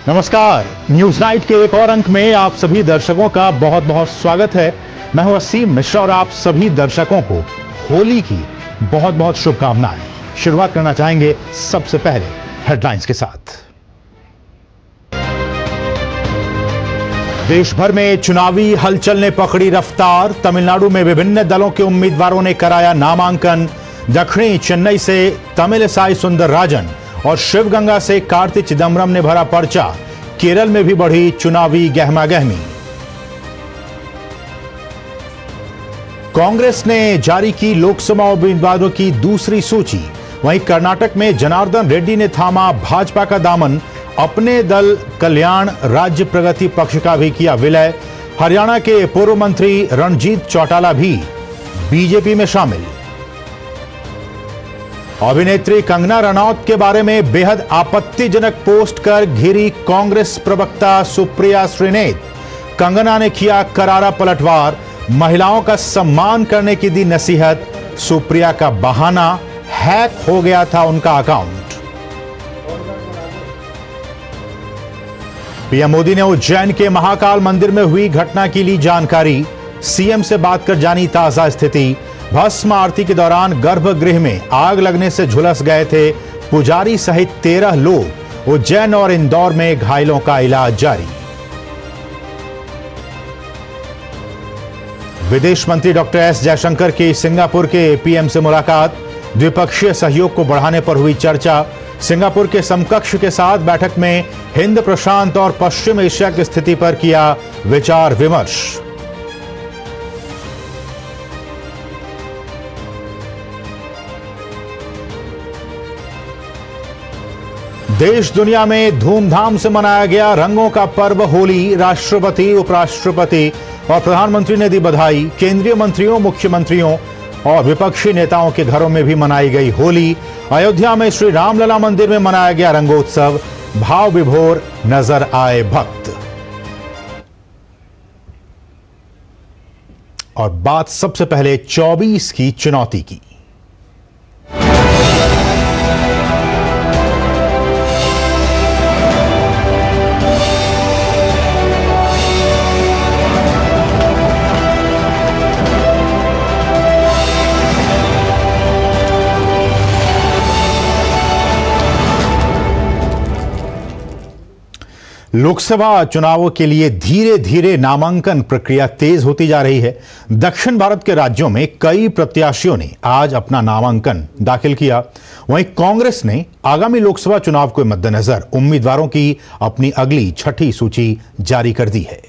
नमस्कार, news night के एक और अंक में आप सभी दर्शकों का बहुत बहुत स्वागत है। मैं हूं असीम मिश्रा और आप सभी दर्शकों को होली की बहुत बहुत शुभकामनाएं। शुरुआत करना चाहेंगे सबसे पहले हेडलाइंस के साथ। देश भर में चुनावी हलचल ने पकड़ी रफ्तार। तमिलनाडु में विभिन्न दलों के उम्मीदवारों ने कराया नामांकन। दक्षिणी चेन्नई से तमिलिसाई सुंदरराजन और शिवगंगा से कार्ति चिदम्बरम ने भरा पर्चा। केरल में भी बढ़ी चुनावी गहमागहमी। कांग्रेस ने जारी की लोकसभा उम्मीदवारों की दूसरी सूची। वहीं कर्नाटक में जनार्दन रेड्डी ने थामा भाजपा का दामन। अपने दल कल्याण राज्य प्रगति पक्ष का भी किया विलय। हरियाणा के पूर्व मंत्री रणजीत चौटाला भी बीजेपी में शामिल। अभिनेत्री कंगना रनौत के बारे में बेहद आपत्तिजनक पोस्ट कर घिरी कांग्रेस प्रवक्ता सुप्रिया श्रीनेत। कंगना ने किया करारा पलटवार। महिलाओं का सम्मान करने की दी नसीहत। सुप्रिया का बहाना, हैक हो गया था उनका अकाउंट। पीएम मोदी ने उज्जैन के महाकाल मंदिर में हुई घटना की ली जानकारी। सीएम से बात कर जानी ताजा स्थिति। भस्म आरती के दौरान गर्भगृह में आग लगने से झुलस गए थे पुजारी सहित 13 लोग। उज्जैन और इंदौर में घायलों का इलाज जारी। विदेश मंत्री डॉक्टर एस जयशंकर की सिंगापुर के पीएम से मुलाकात। द्विपक्षीय सहयोग को बढ़ाने पर हुई चर्चा। सिंगापुर के समकक्ष के साथ बैठक में हिंद प्रशांत और पश्चिम एशिया की स्थिति पर किया विचार विमर्श। देश दुनिया में धूमधाम से मनाया गया रंगों का पर्व होली। राष्ट्रपति, उपराष्ट्रपति और प्रधानमंत्री ने दी बधाई। केंद्रीय मंत्रियों, मुख्यमंत्रियों और विपक्षी नेताओं के घरों में भी मनाई गई होली। अयोध्या में श्री रामलला मंदिर में मनाया गया रंगोत्सव। भाव विभोर नजर आए भक्त। और बात सबसे पहले 24 की चुनौती की। लोकसभा चुनावों के लिए धीरे धीरे नामांकन प्रक्रिया तेज होती जा रही है। दक्षिण भारत के राज्यों में कई प्रत्याशियों ने आज अपना नामांकन दाखिल किया। वहीं कांग्रेस ने आगामी लोकसभा चुनाव के मद्देनजर उम्मीदवारों की अपनी अगली छठी सूची जारी कर दी है।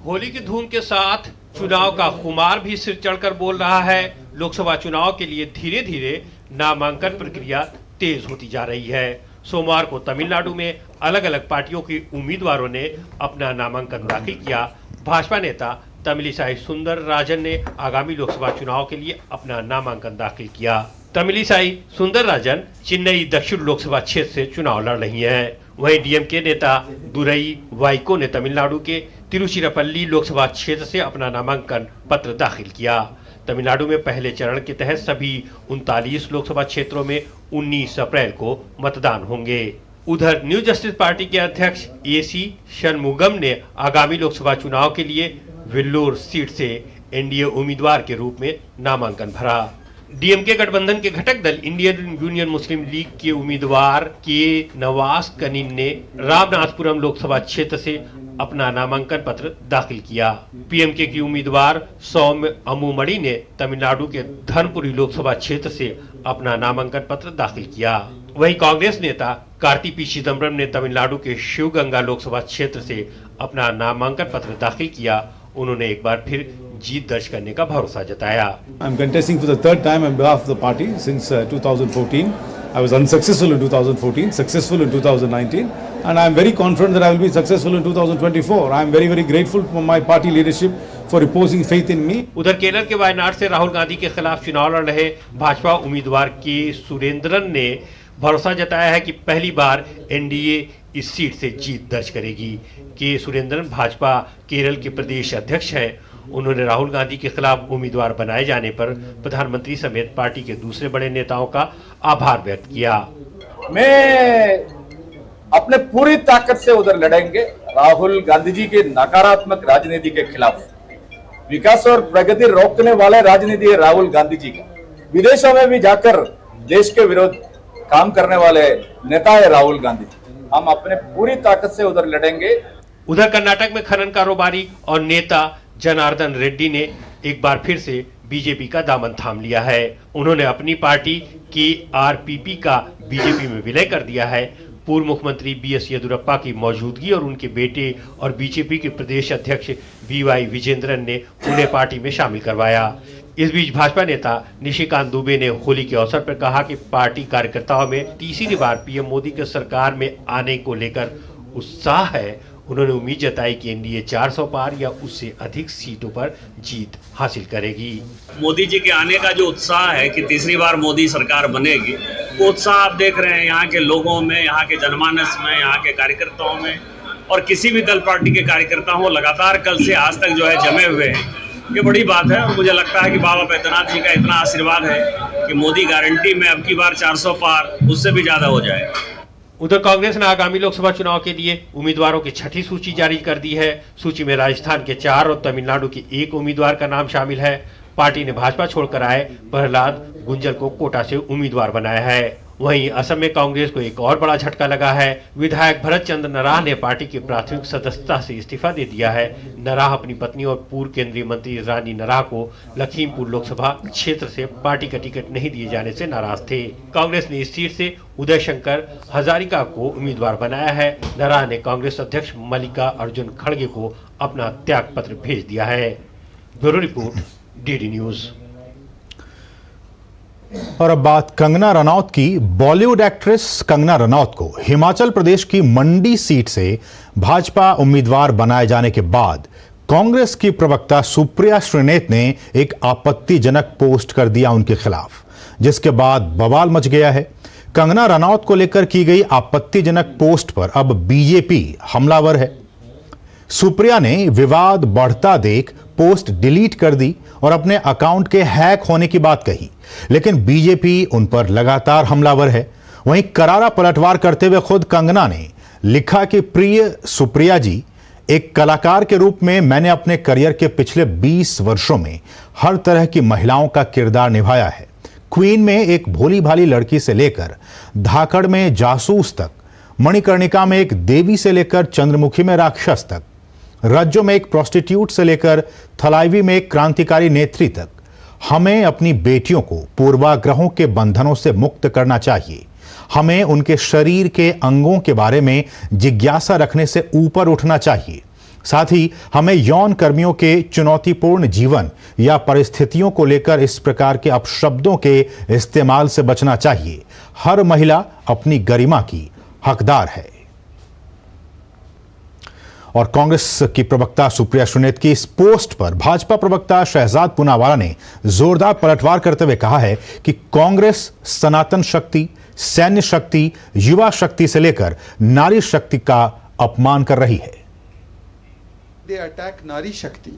होली की धूम के साथ चुनाव का खुमार भी सिर चढ़कर बोल रहा है। लोकसभा चुनाव के लिए धीरे धीरे नामांकन प्रक्रिया तेज होती जा रही है। सोमवार को तमिलनाडु में अलग अलग पार्टियों के उम्मीदवारों ने अपना नामांकन दाखिल किया। भाजपा नेता तमिलिसाई सुंदरराजन ने आगामी लोकसभा चुनाव के लिए अपना नामांकन दाखिल किया। तमिलिसाई सुंदरराजन चेन्नई दक्षिण लोकसभा क्षेत्र से चुनाव लड़ रही हैं। वहीं डीएमके नेता दुरई वाइको ने तमिलनाडु के तिरुचिरापल्ली लोकसभा क्षेत्र से अपना नामांकन पत्र दाखिल किया। तमिलनाडु में पहले चरण के तहत सभी 39 लोकसभा क्षेत्रों में 19 अप्रैल को मतदान होंगे। उधर न्यू जस्टिस पार्टी के अध्यक्ष एसी षणमुगम ने आगामी लोकसभा चुनाव के लिए वेल्लोर सीट से एनडीए उम्मीदवार के रूप में नामांकन भरा। डीएमके गठबंधन के घटक दल इंडियन यूनियन मुस्लिम लीग के उम्मीदवार के नवाज कनीन ने रामनाथपुरम लोकसभा क्षेत्र से अपना नामांकन पत्र दाखिल किया। पीएमके की उम्मीदवार सौम्य अमुमणि ने तमिलनाडु के धनपुरी लोकसभा क्षेत्र से अपना नामांकन पत्र दाखिल किया। वहीं कांग्रेस नेता कार्ति पी चिदम्बरम ने तमिलनाडु के शिवगंगा लोकसभा क्षेत्र से अपना नामांकन पत्र दाखिल किया। उन्होंने एक बार फिर जीत दर्ज करने का भरोसा जताया। I am contesting for the third time on behalf of the party since 2014. I was unsuccessful in 2014, successful in 2019, and I am very confident that I will be successful in 2024. I am very grateful for my party leadership for reposing faith in me. उधर केरल के वायनाड से राहुल गांधी के खिलाफ चुनाव लड़ रहे भाजपा उम्मीदवार के सुरेंद्रन ने भरोसा जताया है कि पहली बार एनडीए इस सीट से जीत दर्ज करेगी। के सुरेंद्रन भाजपा केरल के प्रदेश अध्यक्ष हैं। उन्होंने राहुल गांधी के खिलाफ उम्मीदवार बनाए जाने पर प्रधानमंत्री समेत पार्टी के दूसरे बड़े नेताओं का आभार व्यक्त किया। मैं अपने पूरी ताकत से उधर लड़ेंगे राहुल गांधी जी की नकारात्मक राजनीति के खिलाफ। विकास और प्रगति रोकने वाले राजनीति है राहुल गांधी जी का। विदेशों में भी जाकर देश के विरोध काम करने वाले नेता है राहुल गांधी जी। हम अपने पूरी ताकत से उधर लड़ेंगे। उधर कर्नाटक में खनन कारोबारी और नेता जनार्दन रेड्डी ने एक बार फिर से बीजेपी का दामन थाम लिया है। उन्होंने अपनी पार्टी की आरपीपी का बीजेपी में विलय कर दिया है। पूर्व मुख्यमंत्री बीएस येदियुरप्पा की मौजूदगी और उनके बेटे और बीजेपी के प्रदेश अध्यक्ष बीवाई विजेंद्रन ने उन्हें पार्टी में शामिल करवाया। इस बीच भाजपा नेता निशिकांत दुबे ने होली के अवसर पर कहा कि पार्टी कार्यकर्ताओं में तीसरी बार पीएम मोदी के सरकार में आने को लेकर उत्साह है। उन्होंने उम्मीद जताई कि एनडीए 400 पार या उससे अधिक सीटों पर जीत हासिल करेगी। मोदी जी के आने का जो उत्साह है कि तीसरी बार मोदी सरकार बनेगी, वो उत्साह आप देख रहे हैं यहाँ के लोगों में, यहाँ के जनमानस में, यहाँ के कार्यकर्ताओं में, और किसी भी दल पार्टी के कार्यकर्ता हो लगातार कल से आज तक जो है जमे हुए हैं। ये बड़ी बात है और मुझे लगता है कि बाबा बैद्यनाथ जी का इतना आशीर्वाद है कि मोदी गारंटी में अब की बार 400 पार उससे भी ज्यादा हो जाए। उधर कांग्रेस ने आगामी लोकसभा चुनाव के लिए उम्मीदवारों की छठी सूची जारी कर दी है। सूची में राजस्थान के 4 और तमिलनाडु के 1 उम्मीदवार का नाम शामिल है। पार्टी ने भाजपा छोड़कर आए प्रहलाद गुंजल को कोटा से उम्मीदवार बनाया है। वहीं असम में कांग्रेस को एक और बड़ा झटका लगा है। विधायक भरत चंद्र नराह ने पार्टी की प्राथमिक सदस्यता से इस्तीफा दे दिया है। नराह अपनी पत्नी और पूर्व केंद्रीय मंत्री रानी नराह को लखीमपुर लोकसभा क्षेत्र से पार्टी का टिकट नहीं दिए जाने से नाराज थे। कांग्रेस ने इस सीट से उदय शंकर हजारिका को उम्मीदवार बनाया है। नराह ने कांग्रेस अध्यक्ष मल्लिका अर्जुन खड़गे को अपना त्याग पत्र भेज दिया है। Bureau report, DD news. और अब बात कंगना रनौत की। बॉलीवुड एक्ट्रेस कंगना रनौत को हिमाचल प्रदेश की मंडी सीट से भाजपा उम्मीदवार बनाए जाने के बाद कांग्रेस की प्रवक्ता सुप्रिया श्रीनेत ने एक आपत्तिजनक पोस्ट कर दिया उनके खिलाफ, जिसके बाद बवाल मच गया है। कंगना रनौत को लेकर की गई आपत्तिजनक पोस्ट पर अब बीजेपी हमलावर है। सुप्रिया ने विवाद बढ़ता देख पोस्ट डिलीट कर दी और अपने अकाउंट के हैक होने की बात कही, लेकिन बीजेपी उन पर लगातार हमलावर है। वहीं करारा पलटवार करते हुए खुद कंगना ने लिखा कि प्रिय सुप्रिया जी, एक कलाकार के रूप में मैंने अपने करियर के पिछले 20 वर्षों में हर तरह की महिलाओं का किरदार निभाया है। क्वीन में एक भोली भाली लड़की से लेकर धाकड़ में जासूस तक, मणिकर्णिका में एक देवी से लेकर चंद्रमुखी में राक्षस तक, रज्जो में एक प्रोस्टिट्यूट से लेकर थलाइवी में एक क्रांतिकारी नेत्री तक, हमें अपनी बेटियों को पूर्वाग्रहों के बंधनों से मुक्त करना चाहिए। हमें उनके शरीर के अंगों के बारे में जिज्ञासा रखने से ऊपर उठना चाहिए। साथ ही हमें यौन कर्मियों के चुनौतीपूर्ण जीवन या परिस्थितियों को लेकर इस प्रकार के अपशब्दों के इस्तेमाल से बचना चाहिए। हर महिला अपनी गरिमा की हकदार है। और कांग्रेस की प्रवक्ता सुप्रिया श्रीनेत की इस पोस्ट पर भाजपा प्रवक्ता शहजाद पूनावाला ने जोरदार पलटवार करते हुए कहा है कि कांग्रेस सनातन शक्ति, सैन्य शक्ति, युवा शक्ति से लेकर नारी शक्ति का अपमान कर रही है। They attack Nari Shakti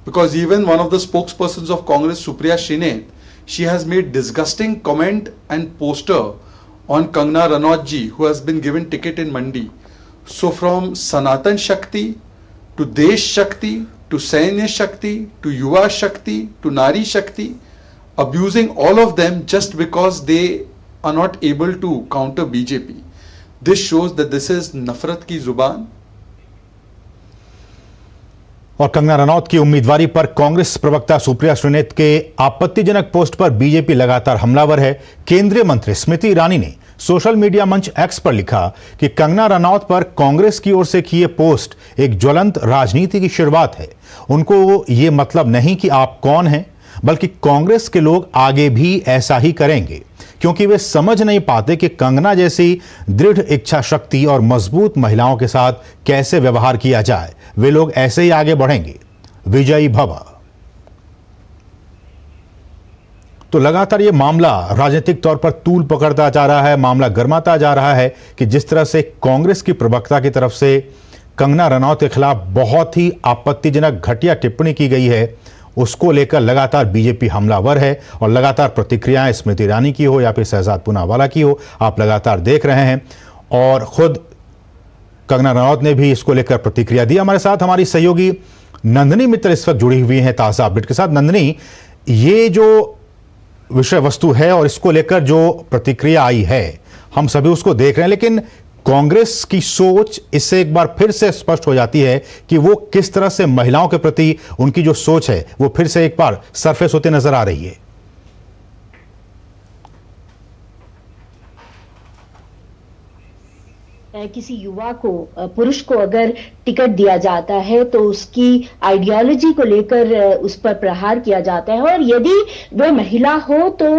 because even one of the spokespersons of Congress, Supriya Shrinet, she has made disgusting comment and poster on Kangana Ranaut ji, who has been given ticket in Mandi. So from Sanatan Shakti to Desh Shakti to Sainya Shakti to Yuva Shakti to Nari Shakti, abusing all of them just because they are not able to counter BJP. This shows that this is nafrat ki zuban. और कंगना रनौत की उम्मीदवारी पर कांग्रेस प्रवक्ता सुप्रिया श्रीनेत के आपत्तिजनक post पर BJP लगातार हमलावर है। केंद्रीय मंत्री स्मृति ईरानी ने सोशल मीडिया मंच एक्स पर लिखा कि कंगना रनौत पर कांग्रेस की ओर से किए पोस्ट एक ज्वलंत राजनीति की शुरुआत है। उनको ये मतलब नहीं कि आप कौन हैं, बल्कि कांग्रेस के लोग आगे भी ऐसा ही करेंगे, क्योंकि वे समझ नहीं पाते कि कंगना जैसी दृढ़ इच्छा शक्ति और मजबूत महिलाओं के साथ कैसे व्यवहार किया जाए। वे लोग ऐसे ही आगे बढ़ेंगे। विजयी भव। तो लगातार ये मामला राजनीतिक तौर पर तूल पकड़ता जा रहा है, मामला गर्माता जा रहा है कि जिस तरह से कांग्रेस की प्रवक्ता की तरफ से कंगना रनौत के खिलाफ बहुत ही आपत्तिजनक घटिया टिप्पणी की गई है, उसको लेकर लगातार बीजेपी हमलावर है और लगातार प्रतिक्रियाएं स्मृति ईरानी की हो या फिर शहजाद पूनावाला की हो, आप लगातार देख रहे हैं। और खुद कंगना रनौत ने भी इसको लेकर प्रतिक्रिया दी। हमारे साथ हमारी सहयोगी नंदिनी मित्र इस वक्त जुड़ी हुई हैं ताजा अपडेट के साथ। नंदिनी, ये जो विषय वस्तु है और इसको लेकर जो प्रतिक्रिया आई है, हम सभी उसको देख रहे हैं, लेकिन कांग्रेस की सोच इससे एक बार फिर से स्पष्ट हो जाती है कि वो किस तरह से महिलाओं के प्रति उनकी जो सोच है वो फिर से एक बार सरफेस होते नजर आ रही है। किसी युवा को, पुरुष को अगर टिकट दिया जाता है तो उसकी आइडियोलॉजी को लेकर उस पर प्रहार किया जाता है, और यदि वह महिला हो तो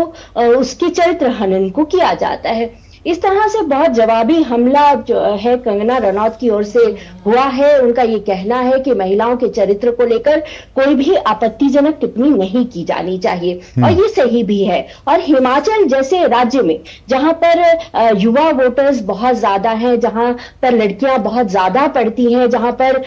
उसके चरित्र हनन को किया जाता है। इस तरह से बहुत जवाबी हमला जो है कंगना रनौत की ओर से हुआ है। उनका ये कहना है कि महिलाओं के चरित्र को लेकर कोई भी आपत्तिजनक टिप्पणी नहीं की जानी चाहिए, और ये सही भी है। और हिमाचल जैसे राज्य में जहां पर युवा वोटर्स बहुत ज्यादा हैं, जहां पर लड़कियां बहुत ज्यादा पढ़ती हैं, जहां पर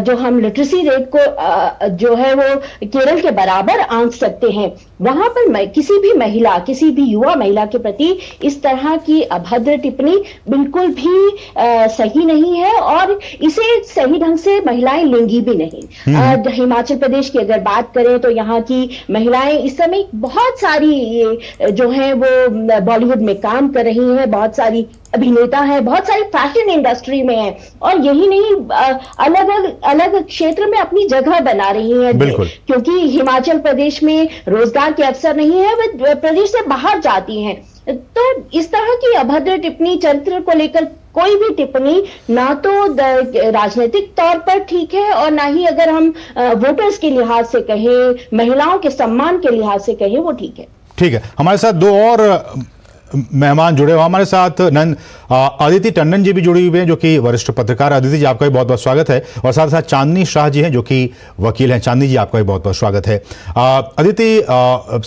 जो हम लिटरेसी रेट को जो है वो केरल के बराबर आंक सकते हैं, वहां पर किसी भी महिला, किसी भी युवा महिला के प्रति इस तरह की अभद्र टिप्पणी बिल्कुल भी सही नहीं है, और इसे सही ढंग से महिलाएं लेंगी भी नहीं। हिमाचल प्रदेश की अगर बात करें तो यहाँ की महिलाएं इस समय बहुत सारी जो है वो बॉलीवुड में काम कर रही हैं, बहुत सारी अभिनेता हैं, बहुत सारी फैशन इंडस्ट्री में हैं, और यही नहीं अलग क्षेत्र में अपनी जगह बना रही हैं, क्योंकि हिमाचल प्रदेश में रोजगार के अवसर नहीं है, वे प्रदेश से बाहर जाती हैं। तो इस तरह की अभद्र टिप्पणी, चरित्र को लेकर कोई भी टिप्पणी ना तो राजनीतिक तौर पर ठीक है, और ना ही अगर हम वोटर्स के लिहाज से कहें, महिलाओं के सम्मान के लिहाज से कहें, वो ठीक है। ठीक है, हमारे साथ दो और मेहमान जुड़े हुए। हमारे साथ अदिति टंडन जी भी जुड़ी हुई हैं, जो कि वरिष्ठ पत्रकार। अदिति जी, आपका भी बहुत बहुत स्वागत है। और साथ साथ चांदनी शाह जी हैं, जो कि वकील हैं। चांदनी जी, आपका भी बहुत बहुत स्वागत है। अदिति,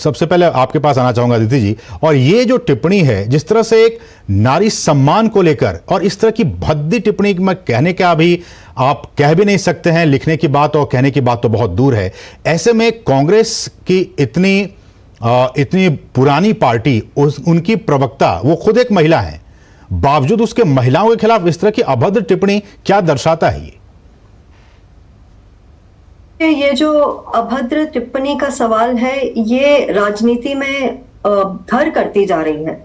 सबसे पहले आपके पास आना चाहूंगा अदिति जी, और ये जो टिप्पणी है, जिस तरह से एक नारी सम्मान को लेकर और इस तरह की भद्दी टिप्पणी में कहने का भी आप कह भी नहीं सकते हैं, लिखने की बात और कहने की बात तो बहुत दूर है। ऐसे में कांग्रेस की इतनी पुरानी पार्टी, उनकी प्रवक्ता वो खुद एक महिला है, बावजूद उसके महिलाओं के खिलाफ इस तरह की अभद्र टिप्पणी क्या दर्शाता है? ये जो अभद्र टिप्पणी का सवाल है, ये राजनीति में घर करती जा रही है।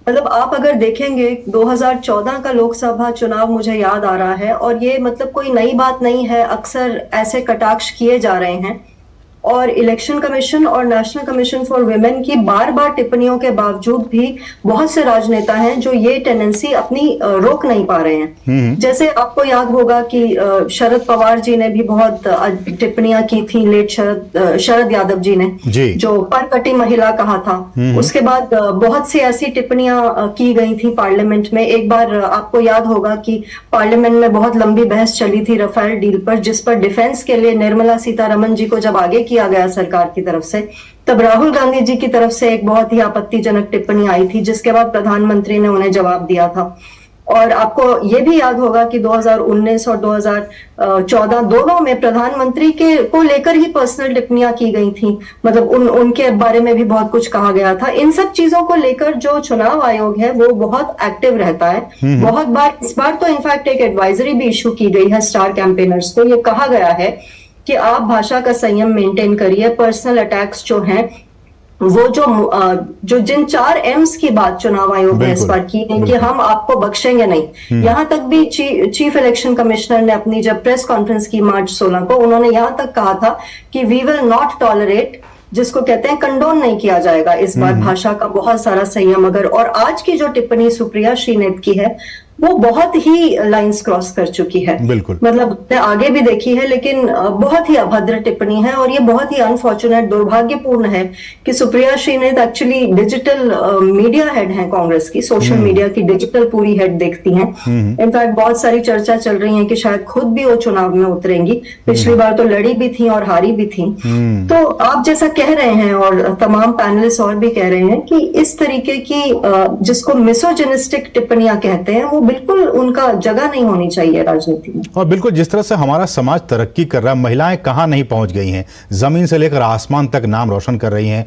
मतलब आप अगर देखेंगे 2014 का लोकसभा चुनाव मुझे याद आ रहा है, और ये मतलब कोई नई बात नहीं है, अक्सर ऐसे कटाक्ष किए जा रहे हैं, और इलेक्शन कमीशन और नेशनल कमीशन फॉर वुमेन की बार बार टिप्पणियों के बावजूद भी बहुत से राजनेता हैं जो ये टेंडेंसी अपनी रोक नहीं पा रहे हैं। जैसे आपको याद होगा कि शरद पवार जी ने भी बहुत टिप्पणियां की थी, लेट शरद यादव जी ने, जो परकटी महिला कहा था। उसके बाद बहुत सी ऐसी टिप्पणियां की गई थी पार्लियामेंट में। एक बार आपको याद होगा कि पार्लियामेंट में बहुत लंबी बहस चली थी राफेल डील पर, जिस पर डिफेंस के लिए निर्मला सीतारमण जी को जब आगे किया गया सरकार की तरफ से, तब राहुल गांधी जी की तरफ से एक बहुत ही आपत्तिजनक टिप्पणी आई थी, जिसके बाद प्रधानमंत्री ने उन्हें जवाब दिया था। और आपको ये भी याद होगा कि 2019 और 2014 दोनों में प्रधानमंत्री को लेकर ही पर्सनल टिप्पणियां की गई थी, मतलब उनके बारे में भी बहुत कुछ कहा गया था। इन सब चीजों को लेकर जो चुनाव आयोग है वो बहुत एक्टिव रहता है। बहुत बार, इस बार तो इनफैक्ट एक एडवाइजरी भी इशू की गई है स्टार कैंपेनर्स को। ये कहा गया है कि आप भाषा का संयम मेंटेन करिए, पर्सनल अटैक्स जो हैं वो जो जिन 4 एम्स की बात चुनाव आयोग ने इस बार की है कि हम आपको बख्शेंगे नहीं। यहां तक भी चीफ इलेक्शन कमिश्नर ने अपनी जब प्रेस कॉन्फ्रेंस की मार्च 16 को, उन्होंने यहां तक कहा था कि वी विल नॉट टॉलरेट, जिसको कहते हैं कंडोन नहीं किया जाएगा इस बार भाषा का बहुत सारा संयम। अगर और आज की जो टिप्पणी सुप्रिया श्रीनेत की है वो बहुत ही लाइंस क्रॉस कर चुकी है। बिल्कुल, मतलब आगे भी देखी है, लेकिन बहुत ही अभद्र टिप्पणी है, और ये बहुत ही अनफॉर्चुनेट, दुर्भाग्यपूर्ण है कि Supriya Shrinate actually digital media head हैं कांग्रेस की, सोशल मीडिया की डिजिटल पूरी हेड देखती हैं। इनफैक्ट बहुत सारी चर्चा चल रही है कि शायद खुद भी वो चुनाव में उतरेंगी। पिछली बार तो लड़ी भी थी और हारी भी थी। तो आप जैसा कह रहे हैं, और तमाम पैनलिस्ट और भी कह रहे हैं, कि इस तरीके की जिसको मिसोजिनिस्टिक टिप्पणियां कहते हैं, वो बिल्कुल उनका जगह नहीं होनी चाहिए राजनीति में। और बिल्कुल जिस तरह से हमारा समाज तरक्की कर रहा है, महिलाएं कहां नहीं पहुंच गई हैं, जमीन से लेकर आसमान तक नाम रोशन कर रही हैं।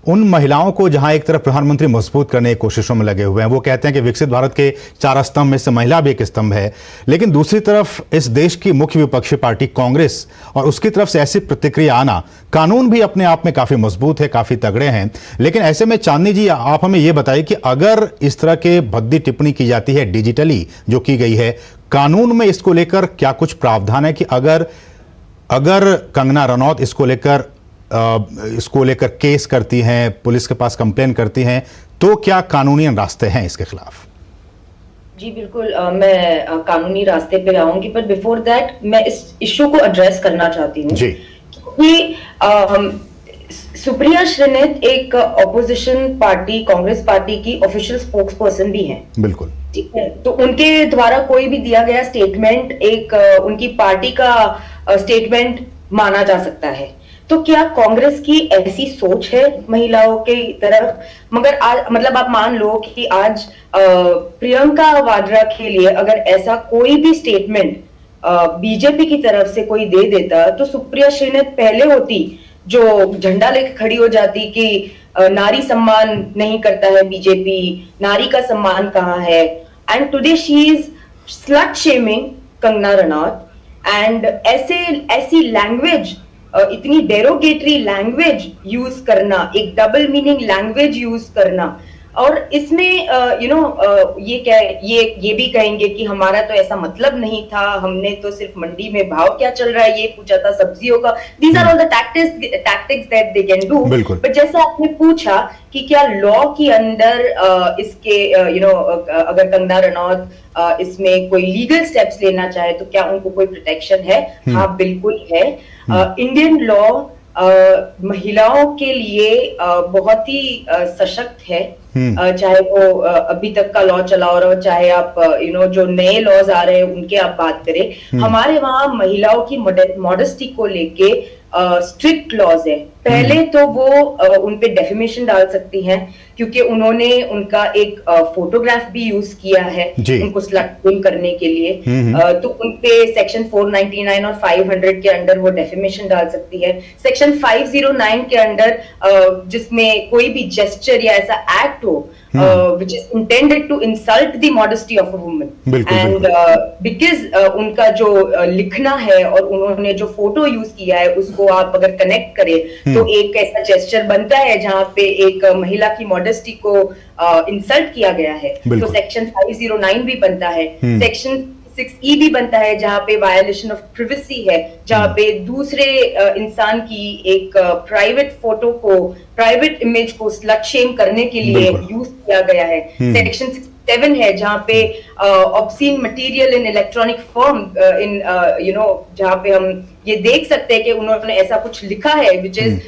उन महिलाओं को जहां एक तरफ प्रधानमंत्री मजबूत करने की कोशिशों में लगे हुए हैं, वो कहते हैं कि विकसित भारत के 4 स्तंभ में से महिला भी एक स्तंभ है, लेकिन दूसरी तरफ इस देश की मुख्य विपक्षी पार्टी कांग्रेस और उसकी तरफ से ऐसी प्रतिक्रिया आना, कानून भी अपने आप में काफी मजबूत है, काफी तगड़े हैं, लेकिन ऐसे में चांदनी जी आप हमें ये बताइए कि अगर इस तरह के भद्दी टिप्पणी की जाती है डिजिटली जो की गई है, कानून में इसको लेकर क्या कुछ प्रावधान है कि अगर कंगना रनौत इसको लेकर केस करती हैं, पुलिस के पास कंप्लेन करती हैं, तो क्या कानूनी रास्ते हैं इसके खिलाफ? जी बिल्कुल, मैं कानूनी रास्ते पे आऊंगी, पर बिफोर दैट मैं इस इशू को एड्रेस करना चाहती हूँ जी कि सुप्रिया श्रीनेत एक ऑपोजिशन पार्टी कांग्रेस पार्टी की ऑफिशियल स्पोक्स पर्सन भी हैं। बिल्कुल ठीक है, तो उनके द्वारा कोई भी दिया गया स्टेटमेंट एक उनकी पार्टी का स्टेटमेंट माना जा सकता है। तो क्या कांग्रेस की ऐसी सोच है महिलाओं के तरफ? मगर आज मतलब आप मान लो कि आज प्रियंका वाड्रा के लिए अगर ऐसा कोई भी स्टेटमेंट बीजेपी की तरफ से कोई दे देता, तो सुप्रिया श्रीनेत पहले होती जो झंडा लेकर खड़ी हो जाती कि नारी सम्मान नहीं करता है बीजेपी, नारी का सम्मान कहाँ है। And today she is slut shaming Kangana Ranaut, and ऐसी लैंग्वेज, इतनी डेरोगेटरी लैंग्वेज यूज करना, एक डबल मीनिंग लैंग्वेज यूज करना, और इसमें ये क्या है, ये भी कहेंगे कि हमारा तो ऐसा मतलब नहीं था, हमने तो सिर्फ मंडी में भाव क्या चल रहा है ये पूछा था सब्जियों का। These are all the tactics that they can do. But जैसा आपने पूछा कि क्या लॉ के अंदर इसके अगर कंगना रनौत इसमें कोई लीगल स्टेप्स लेना चाहे तो क्या उनको कोई प्रोटेक्शन है? हाँ बिल्कुल है। इंडियन लॉ महिलाओं के लिए बहुत ही सशक्त है, चाहे वो अभी तक का लॉ चला हो रहा हो, चाहे आप जो नए लॉज आ रहे हैं उनके आप बात करें। हमारे वहां महिलाओं की मॉडेस्टी को लेके स्ट्रिक्ट लॉज है। पहले तो वो उनपे डेफिमेशन डाल सकती हैं क्योंकि उन्होंने उनका एक फोटोग्राफ भी यूज किया है उनको स्लट शेम करने के लिए, तो उनपे सेक्शन 499 और 500 के अंडर वो डेफिमेशन डाल सकती है। सेक्शन 509 के अंडर जिसमें कोई भी जेस्चर या ऐसा एक्ट हो which is intended to insult the modesty of a woman, and because उनका जो लिखना है और उन्होंने जो फोटो यूज किया है उसको आप अगर कनेक्ट करें तो एक ऐसा जेस्चर बनता है जहां पे एक महिला की मॉडेस्टी को इंसल्ट किया गया है, तो सेक्शन 509 भी बनता है। सेक्शन 6E भी बनता है जहां पे वायलेशन ऑफ प्रिवेसी है, जहां पे दूसरे इंसान की एक प्राइवेट फोटो को, प्राइवेट इमेज को स्लट शेम करने के लिए यूज किया गया है। सेक्शन 7 है जहां पे obscene material in electronic form in जहां पे हम ये देख सकते हैं कि उन्होंने ऐसा कुछ लिखा है विच इज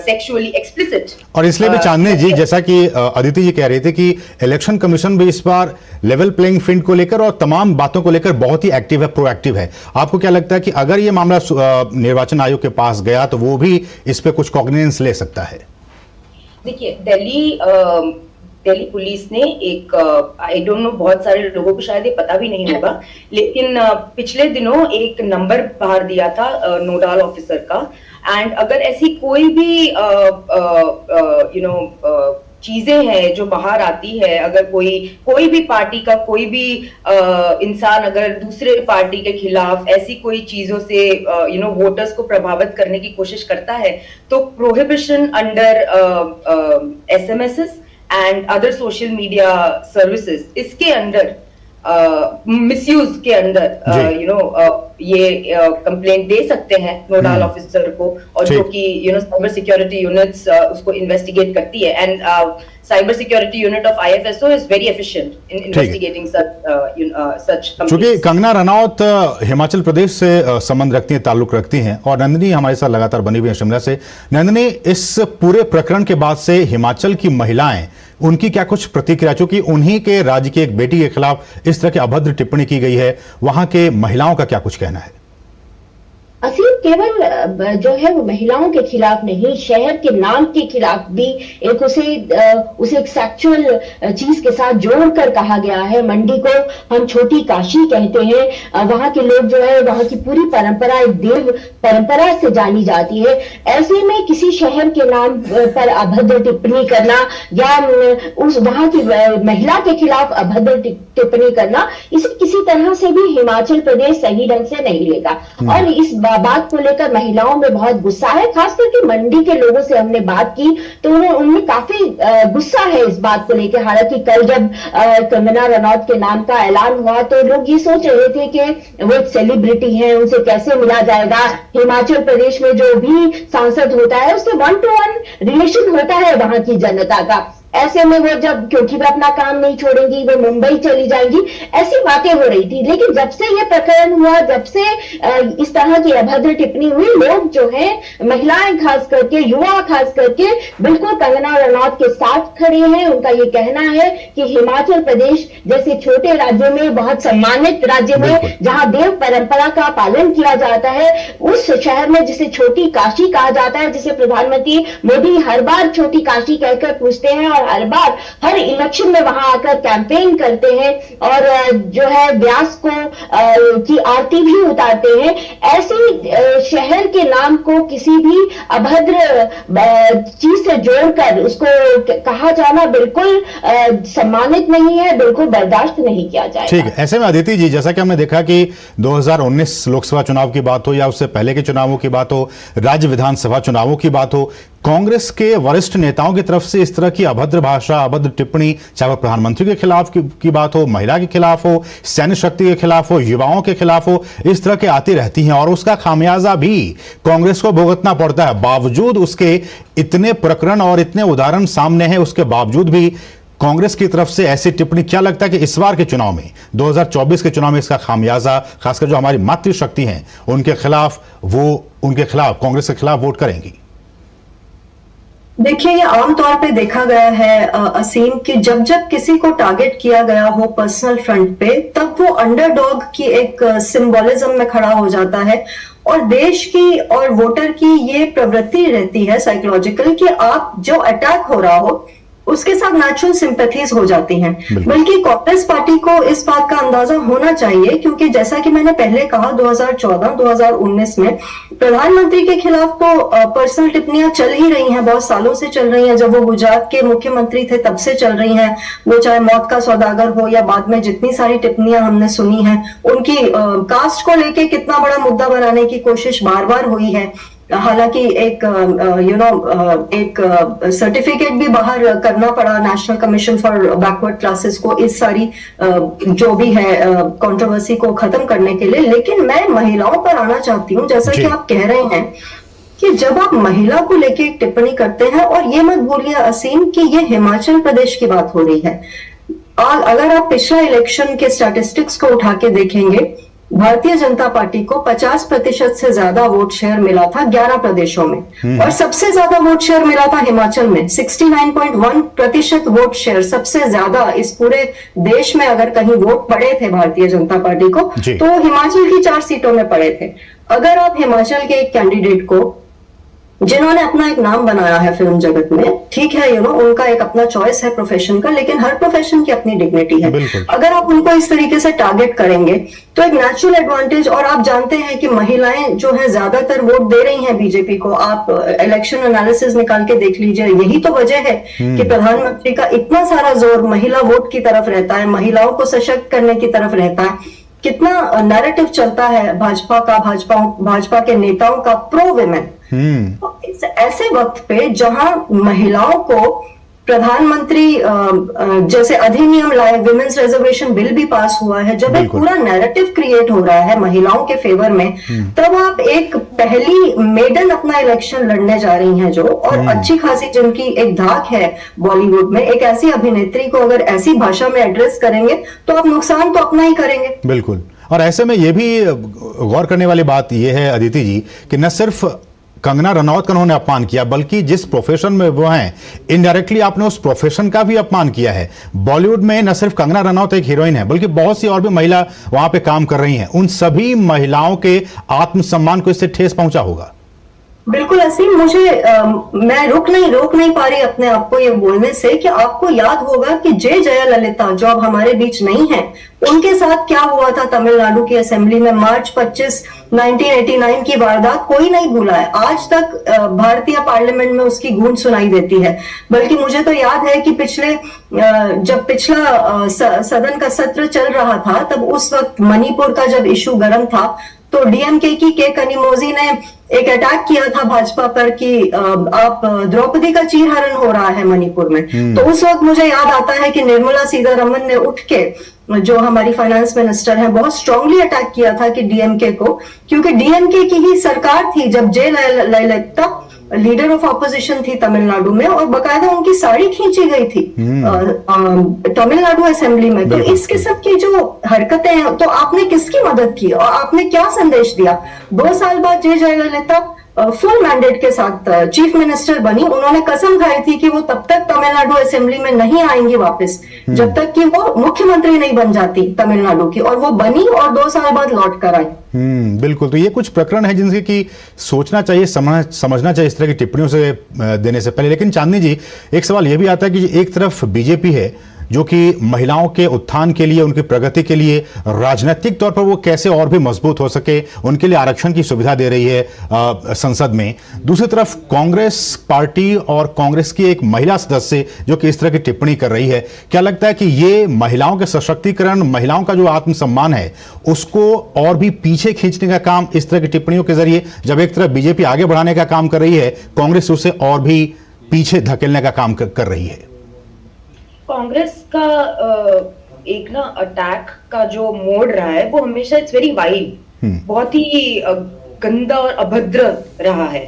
सेक्सुअली एक्सप्लिसिट। और इसलिए भी चांदनी जी, जैसा कि अदिति जी कह रहे थे कि इलेक्शन कमीशन भी इस बार लेवल प्लेइंग फील्ड को लेकर और तमाम बातों को लेकर बहुत ही एक्टिव है, प्रोएक्टिव है। आपको क्या लगता है कि अगर ये मामला निर्वाचन आयोग के पास गया तो वो भी इस पे कुछ कॉग्निजेंस ले सकता है? देखिए, दिल्ली पुलिस ने एक आई डोंट नो, बहुत सारे लोगों को शायद ये पता भी नहीं होगा, लेकिन पिछले दिनों एक नंबर बाहर दिया था नोडल ऑफिसर का, एंड अगर ऐसी कोई भी चीजें हैं जो बाहर आती है, अगर कोई भी पार्टी का कोई भी इंसान अगर दूसरे पार्टी के खिलाफ ऐसी कोई चीजों से वोटर्स को प्रभावित करने की कोशिश करता है, तो prohibition under SMSs and other social media services, इसके अंडर मिसयूज के अंदर ये कंप्लेंट दे सकते हैं नोडल ऑफिसर को, और जो कि साइबर सिक्योरिटी यूनिट्स उसको इन्वेस्टिगेट करती है, and cyber security unit of IFSO is very efficient in investigating such. क्योंकि कंगना रनौत हिमाचल प्रदेश से संबंध रखती हैं, ताल्लुक रखती हैं, और नंदिनी हमारे साथ लगातार बनी हुई है शिमला से। नंदिनी, इस पूरे प्रकरण के बाद से हिमाचल की महिलाएं, उनकी क्या कुछ प्रतिक्रिया, चूंकि उन्हीं के राज्य की एक बेटी के खिलाफ इस तरह की अभद्र टिप्पणी की गई है, वहां के महिलाओं का क्या कुछ कहना है? असीम केवल जो है वो महिलाओं के खिलाफ नहीं, शहर के नाम के खिलाफ भी एक उसे एक सेक्सुअल चीज के साथ जोड़कर कहा गया है। मंडी को हम छोटी काशी कहते हैं। वहां के लोग जो है, वहां की पूरी परंपरा एक देव परंपरा से जानी जाती है। ऐसे में किसी शहर के नाम पर अभद्र टिप्पणी करना या उस वहां की महिला के खिलाफ अभद्र टिप्पणी करना, इसे किसी तरह से भी हिमाचल प्रदेश सही ढंग से नहीं लेगा। और इस बात को लेकर महिलाओं में बहुत गुस्सा है। खास करके मंडी के लोगों से हमने बात की तो उनमें काफी गुस्सा है इस बात को लेकर। हालांकि कल जब कंगना रनौत के नाम का ऐलान हुआ तो लोग ये सोच रहे थे कि वो एक सेलिब्रिटी है, उनसे कैसे मिला जाएगा। हिमाचल प्रदेश में जो भी सांसद होता है उससे 1-to-1 रिलेशन होता है वहां की जनता का। ऐसे में वो जब, क्योंकि वो अपना काम नहीं छोड़ेंगी, वो मुंबई चली जाएंगी, ऐसी बातें हो रही थी। लेकिन जब से ये प्रकरण हुआ, जब से इस तरह की अभद्र टिप्पणी हुई, लोग जो है, महिलाएं खास करके, युवा खास करके बिल्कुल कंगना रनौत के साथ खड़े हैं। उनका ये कहना है कि हिमाचल प्रदेश जैसे छोटे राज्य में, बहुत सम्मानित राज्य में, जहां देव परंपरा का पालन किया जाता है, उस शहर में जिसे छोटी काशी कहा जाता है, जिसे प्रधानमंत्री मोदी हर बार छोटी काशी कहकर पूछते हैं और हर बार हर इलेक्शन में वहां आकर कैंपेन करते हैं और जो है व्यास को की आरती भी उतारते हैं। ऐसी शहर के नाम को किसी भी अभद्र चीज से जोड़कर उसको कहा जाना बिल्कुल सम्मानित नहीं है, बिल्कुल बर्दाश्त नहीं किया जाएगा। ठीक है। ऐसे में अदिति जी, जैसा कि हमने देखा कि 2019 लोकसभा चुनाव की बात हो या उससे पहले के चुनावों की बात हो, राज्य विधानसभा चुनावों की बात हो, कांग्रेस के वरिष्ठ नेताओं की तरफ से इस तरह की अभद्र भाषा, अभद्र टिप्पणी, चाहे वह प्रधानमंत्री के खिलाफ की बात हो, महिला के खिलाफ हो, सैन्य शक्ति के खिलाफ हो, युवाओं के खिलाफ हो, इस तरह के आती रहती हैं और उसका खामियाजा भी कांग्रेस को भुगतना पड़ता है। बावजूद उसके इतने प्रकरण और इतने उदाहरण सामने हैं, उसके बावजूद भी कांग्रेस की तरफ से ऐसी टिप्पणी, क्या लगता है कि इस बार के चुनाव में, 2024 के चुनाव में इसका खामियाजा, खासकर जो हमारी मातृशक्ति हैं उनके खिलाफ कांग्रेस के खिलाफ वोट करेंगी? देखिए, ये आमतौर पे देखा गया है असीम कि जब जब किसी को टारगेट किया गया हो पर्सनल फ्रंट पे, तब वो अंडरडॉग की एक सिंबोलिज्म में खड़ा हो जाता है और देश की और वोटर की ये प्रवृत्ति रहती है साइकोलॉजिकल कि आप जो अटैक हो रहा हो उसके साथ नेचुरल सिंपैथीज हो जाती हैं। बल्कि कांग्रेस पार्टी को इस बात का अंदाजा होना चाहिए, क्योंकि जैसा कि मैंने पहले कहा, 2014-2019 में प्रधानमंत्री के खिलाफ तो पर्सनल टिप्पणियां चल ही रही हैं, बहुत सालों से चल रही हैं। जब वो गुजरात के मुख्यमंत्री थे तब से चल रही हैं, वो चाहे मौत का सौदागर हो या बाद में जितनी सारी टिप्पणियां हमने सुनी हैं, उनकी कास्ट को लेके कितना बड़ा मुद्दा बनाने की कोशिश बार बार हुई है। हालांकि एक एक सर्टिफिकेट भी बाहर करना पड़ा national commission for backward classes को इस सारी जो भी है कंट्रोवर्सी को खत्म करने के लिए। लेकिन मैं महिलाओं पर आना चाहती हूँ, जैसा कि आप कह रहे हैं कि जब आप महिला को लेके एक टिप्पणी करते हैं, और ये मत भूलिए असीम कि ये हिमाचल प्रदेश की बात हो रही है। अगर आप पिछला इलेक्शन के स्टैटिस्टिक्स को उठा के देखेंगे, भारतीय जनता पार्टी को 50% से ज्यादा वोट शेयर मिला था 11 प्रदेशों में, और सबसे ज्यादा वोट शेयर मिला था हिमाचल में, 69.1% वोट शेयर, सबसे ज्यादा इस पूरे देश में। अगर कहीं वोट पड़े थे भारतीय जनता पार्टी को तो हिमाचल की 4 सीटों में पड़े थे। अगर आप हिमाचल के एक कैंडिडेट को, जिन्होंने अपना एक नाम बनाया है फिल्म जगत में, ठीक है, उनका एक अपना चॉइस है प्रोफेशन का, लेकिन हर प्रोफेशन की अपनी डिग्निटी है। अगर आप उनको इस तरीके से टारगेट करेंगे तो एक नेचुरल एडवांटेज, और आप जानते हैं कि महिलाएं जो है ज्यादातर वोट दे रही हैं बीजेपी को। आप इलेक्शन एनालिसिस निकाल के देख लीजिए, यही तो वजह है कि प्रधानमंत्री का इतना सारा जोर महिला वोट की तरफ रहता है, महिलाओं को सशक्त करने की तरफ रहता है। कितना नैरेटिव चलता है भाजपा के नेताओं का प्रो विमेन। इस ऐसे वक्त पे जहां महिलाओं को प्रधानमंत्री जैसे अधिनियम लाए, विमेन्स रिजर्वेशन बिल भी पास हुआ है, जब एक पूरा नैरेटिव क्रिएट हो रहा है महिलाओं के फेवर में, तब आप एक पहली मेडन अपना इलेक्शन लड़ने जा रही हैं जो, और अच्छी खासी जिनकी एक धाक है बॉलीवुड में, एक ऐसी अभिनेत्री को अगर ऐसी भाषा में एड्रेस करेंगे तो आप नुकसान तो अपना ही करेंगे। बिल्कुल। और ऐसे में ये भी गौर करने वाली बात यह है अदिति जी कि न सिर्फ कंगना रनौत का उन्होंने अपमान किया, बल्कि जिस प्रोफेशन में वो हैं इनडायरेक्टली आपने उस प्रोफेशन का भी अपमान किया है। बॉलीवुड में न सिर्फ कंगना रनौत एक हीरोइन है, बल्कि बहुत सी और भी महिला वहां पे काम कर रही हैं। उन सभी महिलाओं के आत्मसम्मान को इससे ठेस पहुंचा होगा। बिल्कुल असीम, मुझे मैं रोक नहीं पा रही अपने आप को ये बोलने से कि आपको याद होगा कि जे जयललिता जो अब हमारे बीच नहीं है, उनके साथ क्या हुआ था तमिलनाडु की असेंबली में मार्च 25, 1989 की वारदात कोई नहीं भूला है। आज तक भारतीय पार्लियामेंट में उसकी गूंज सुनाई देती है। बल्कि मुझे तो याद है कि जब पिछला सदन का सत्र चल रहा था, तब उस वक्त मणिपुर का जब इशू गर्म था, तो डीएमके की के कनिमोझी ने एक अटैक किया था भाजपा पर कि आप द्रौपदी का चीरहरण हो रहा है मणिपुर में। तो उस वक्त मुझे याद आता है कि निर्मला सीतारमन ने उठ के, जो हमारी फाइनेंस मिनिस्टर है, बहुत स्ट्रांगली अटैक किया था कि डीएमके को, क्योंकि डीएमके की ही सरकार थी जब जे ललिता लीडर ऑफ ऑपोजिशन थी तमिलनाडु में, और बकायदा उनकी साड़ी खींची गई थी तमिलनाडु असेंबली में। तो इस किस्म की जो हरकतें हैं, तो आपने किसकी मदद की और आपने क्या संदेश दिया? 2 साल बाद जे जयललिता फुल मैंडेट के साथ चीफ मिनिस्टर बनी। उन्होंने कसम खाई थी कि वो तब तक तमिलनाडु असेंबली में नहीं आएंगी वापस जब तक कि वो मुख्यमंत्री नहीं बन जाती तमिलनाडु की, और वो बनी और 2 साल बाद लौट कर आई। बिल्कुल। तो ये कुछ प्रकरण है जिनसे कि सोचना चाहिए, समझना चाहिए इस तरह की टिप्पणियों से देने से पहले। लेकिन चांदनी जी, एक सवाल यह भी आता है कि एक तरफ बीजेपी है जो कि महिलाओं के उत्थान के लिए, उनकी प्रगति के लिए राजनीतिक तौर पर वो कैसे और भी मजबूत हो सके, उनके लिए आरक्षण की सुविधा दे रही है संसद में। दूसरी तरफ कांग्रेस पार्टी और कांग्रेस की एक महिला सदस्य जो कि इस तरह की टिप्पणी कर रही है। क्या लगता है कि ये महिलाओं के सशक्तिकरण, महिलाओं का जो आत्मसम्मान है, उसको और भी पीछे खींचने का काम इस तरह की टिप्पणियों के जरिए, जब एक तरफ बीजेपी आगे बढ़ाने का काम कर रही है, कांग्रेस उसे और भी पीछे धकेलने का काम कर रही है? कांग्रेस का एक ना अटैक का जो मोड रहा है वो हमेशा इट्स वेरी वाइल्ड, बहुत ही गंदा और अभद्र रहा है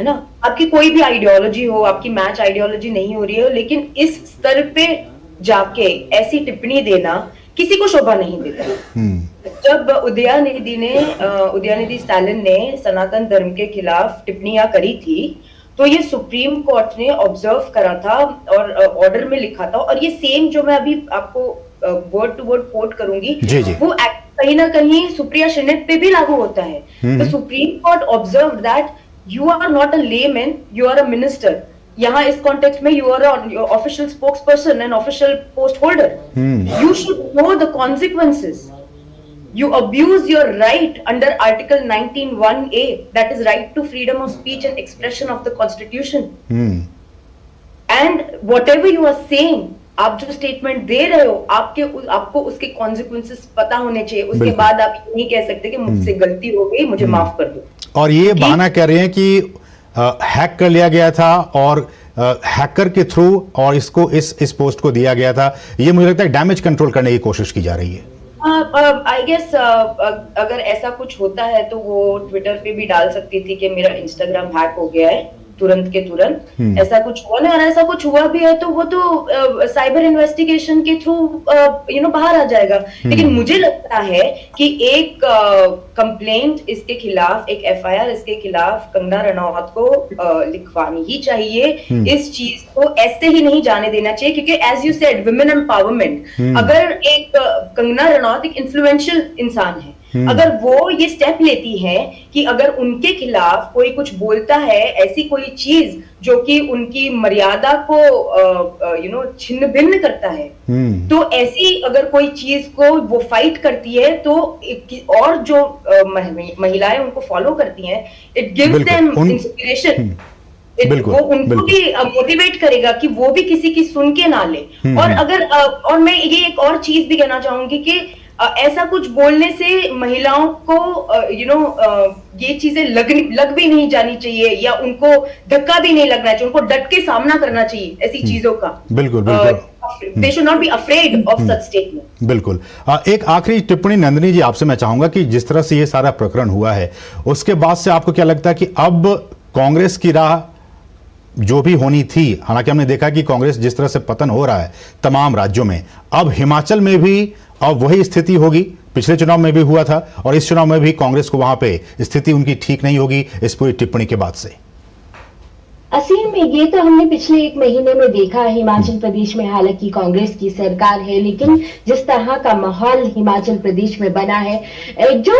ना। आपकी कोई भी आइडियोलॉजी हो, आपकी मैच आइडियोलॉजी नहीं हो रही है, लेकिन इस स्तर पे जाके ऐसी टिप्पणी देना किसी को शोभा नहीं देता। जब उदयनिधि स्टालिन ने सनातन धर्म के खिलाफ टिप्पणियां करी थी, तो ये सुप्रीम कोर्ट ने ऑब्जर्व करा था और ऑर्डर में लिखा था, और ये सेम जो मैं अभी आपको वर्ड टू वर्ड कोट करूंगी, वो कहीं ना कहीं सुप्रिया श्रीनेत पे भी लागू होता है। तो supreme court observe that you are not a layman, you are a minister. यहाँ इस कॉन्टेक्स्ट में you are official spokesperson and official post holder, you should know the consequences. You abuse your right under Article 19(1)(a), that is right to freedom of speech and expression of the Constitution. And whatever you are saying, आप जो statement दे रहे हो, आपको उसके consequences पता होने चाहिए। उसके बाद आप ये नहीं कह सकते कि मुझसे गलती हो गई, मुझे माफ कर दो। और ये बहाना कह रहे हैं कि हैक कर लिया गया था और हैकर के थ्रू और इसको इस पोस्ट को दिया गया था। ये मुझे लगता है डैमेज कंट्रोल करने की कोशिश की जा रही है। आई गेस अगर ऐसा कुछ होता है तो वो ट्विटर पे भी डाल सकती थी कि मेरा इंस्टाग्राम हैक हो गया है, तुरंत के तुरंत। ऐसा कुछ हुआ नहीं, और ऐसा कुछ हुआ भी है तो वो तो साइबर इन्वेस्टिगेशन के थ्रू बाहर आ जाएगा। लेकिन मुझे लगता है कि एक कंप्लेंट इसके खिलाफ, एक एफआईआर इसके खिलाफ कंगना रनौत को लिखवानी ही चाहिए। इस चीज को ऐसे ही नहीं जाने देना चाहिए, क्योंकि as you said, women empowerment, अगर एक कंगना रनौत एक इन्फ्लुएंशियल इंसान है, अगर वो ये स्टेप लेती है कि अगर उनके खिलाफ कोई कुछ बोलता है, ऐसी कोई चीज जो कि उनकी मर्यादा को छिन्न भिन्न करता है, तो ऐसी अगर कोई चीज को वो फाइट करती है, तो और जो महिलाएं उनको फॉलो करती हैं, इट गिव्स देम इंस्पिरेशन। वो उनको भी मोटिवेट करेगा कि वो भी किसी की सुन के ना ले। और मैं ये एक और चीज भी कहना चाहूंगी कि ऐसा कुछ बोलने से महिलाओं को ये चीजें लग भी नहीं जानी चाहिए, या उनको धक्का भी नहीं लगना चाहिए, उनको डट के सामना करना चाहिए ऐसी चीजों का। बिल्कुल They should not be afraid of such statements. बिल्कुल। एक आखिरी टिप्पणी नंदिनी जी आपसे मैं चाहूंगा कि जिस तरह से ये सारा प्रकरण हुआ है, उसके बाद से आपको क्या लगता है कि अब कांग्रेस की राह जो भी होनी थी, हालांकि हमने देखा कि कांग्रेस जिस तरह से पतन हो रहा है तमाम राज्यों में, अब हिमाचल में भी अब वही स्थिति होगी? पिछले चुनाव में भी हुआ था और इस चुनाव में भी कांग्रेस को वहां पे स्थिति उनकी ठीक नहीं होगी इस पूरी टिप्पणी के बाद से। असल में ये तो हमने पिछले एक महीने में देखा है हिमाचल प्रदेश में, हालांकि कांग्रेस की सरकार है, लेकिन जिस तरह का माहौल हिमाचल प्रदेश में बना है, जो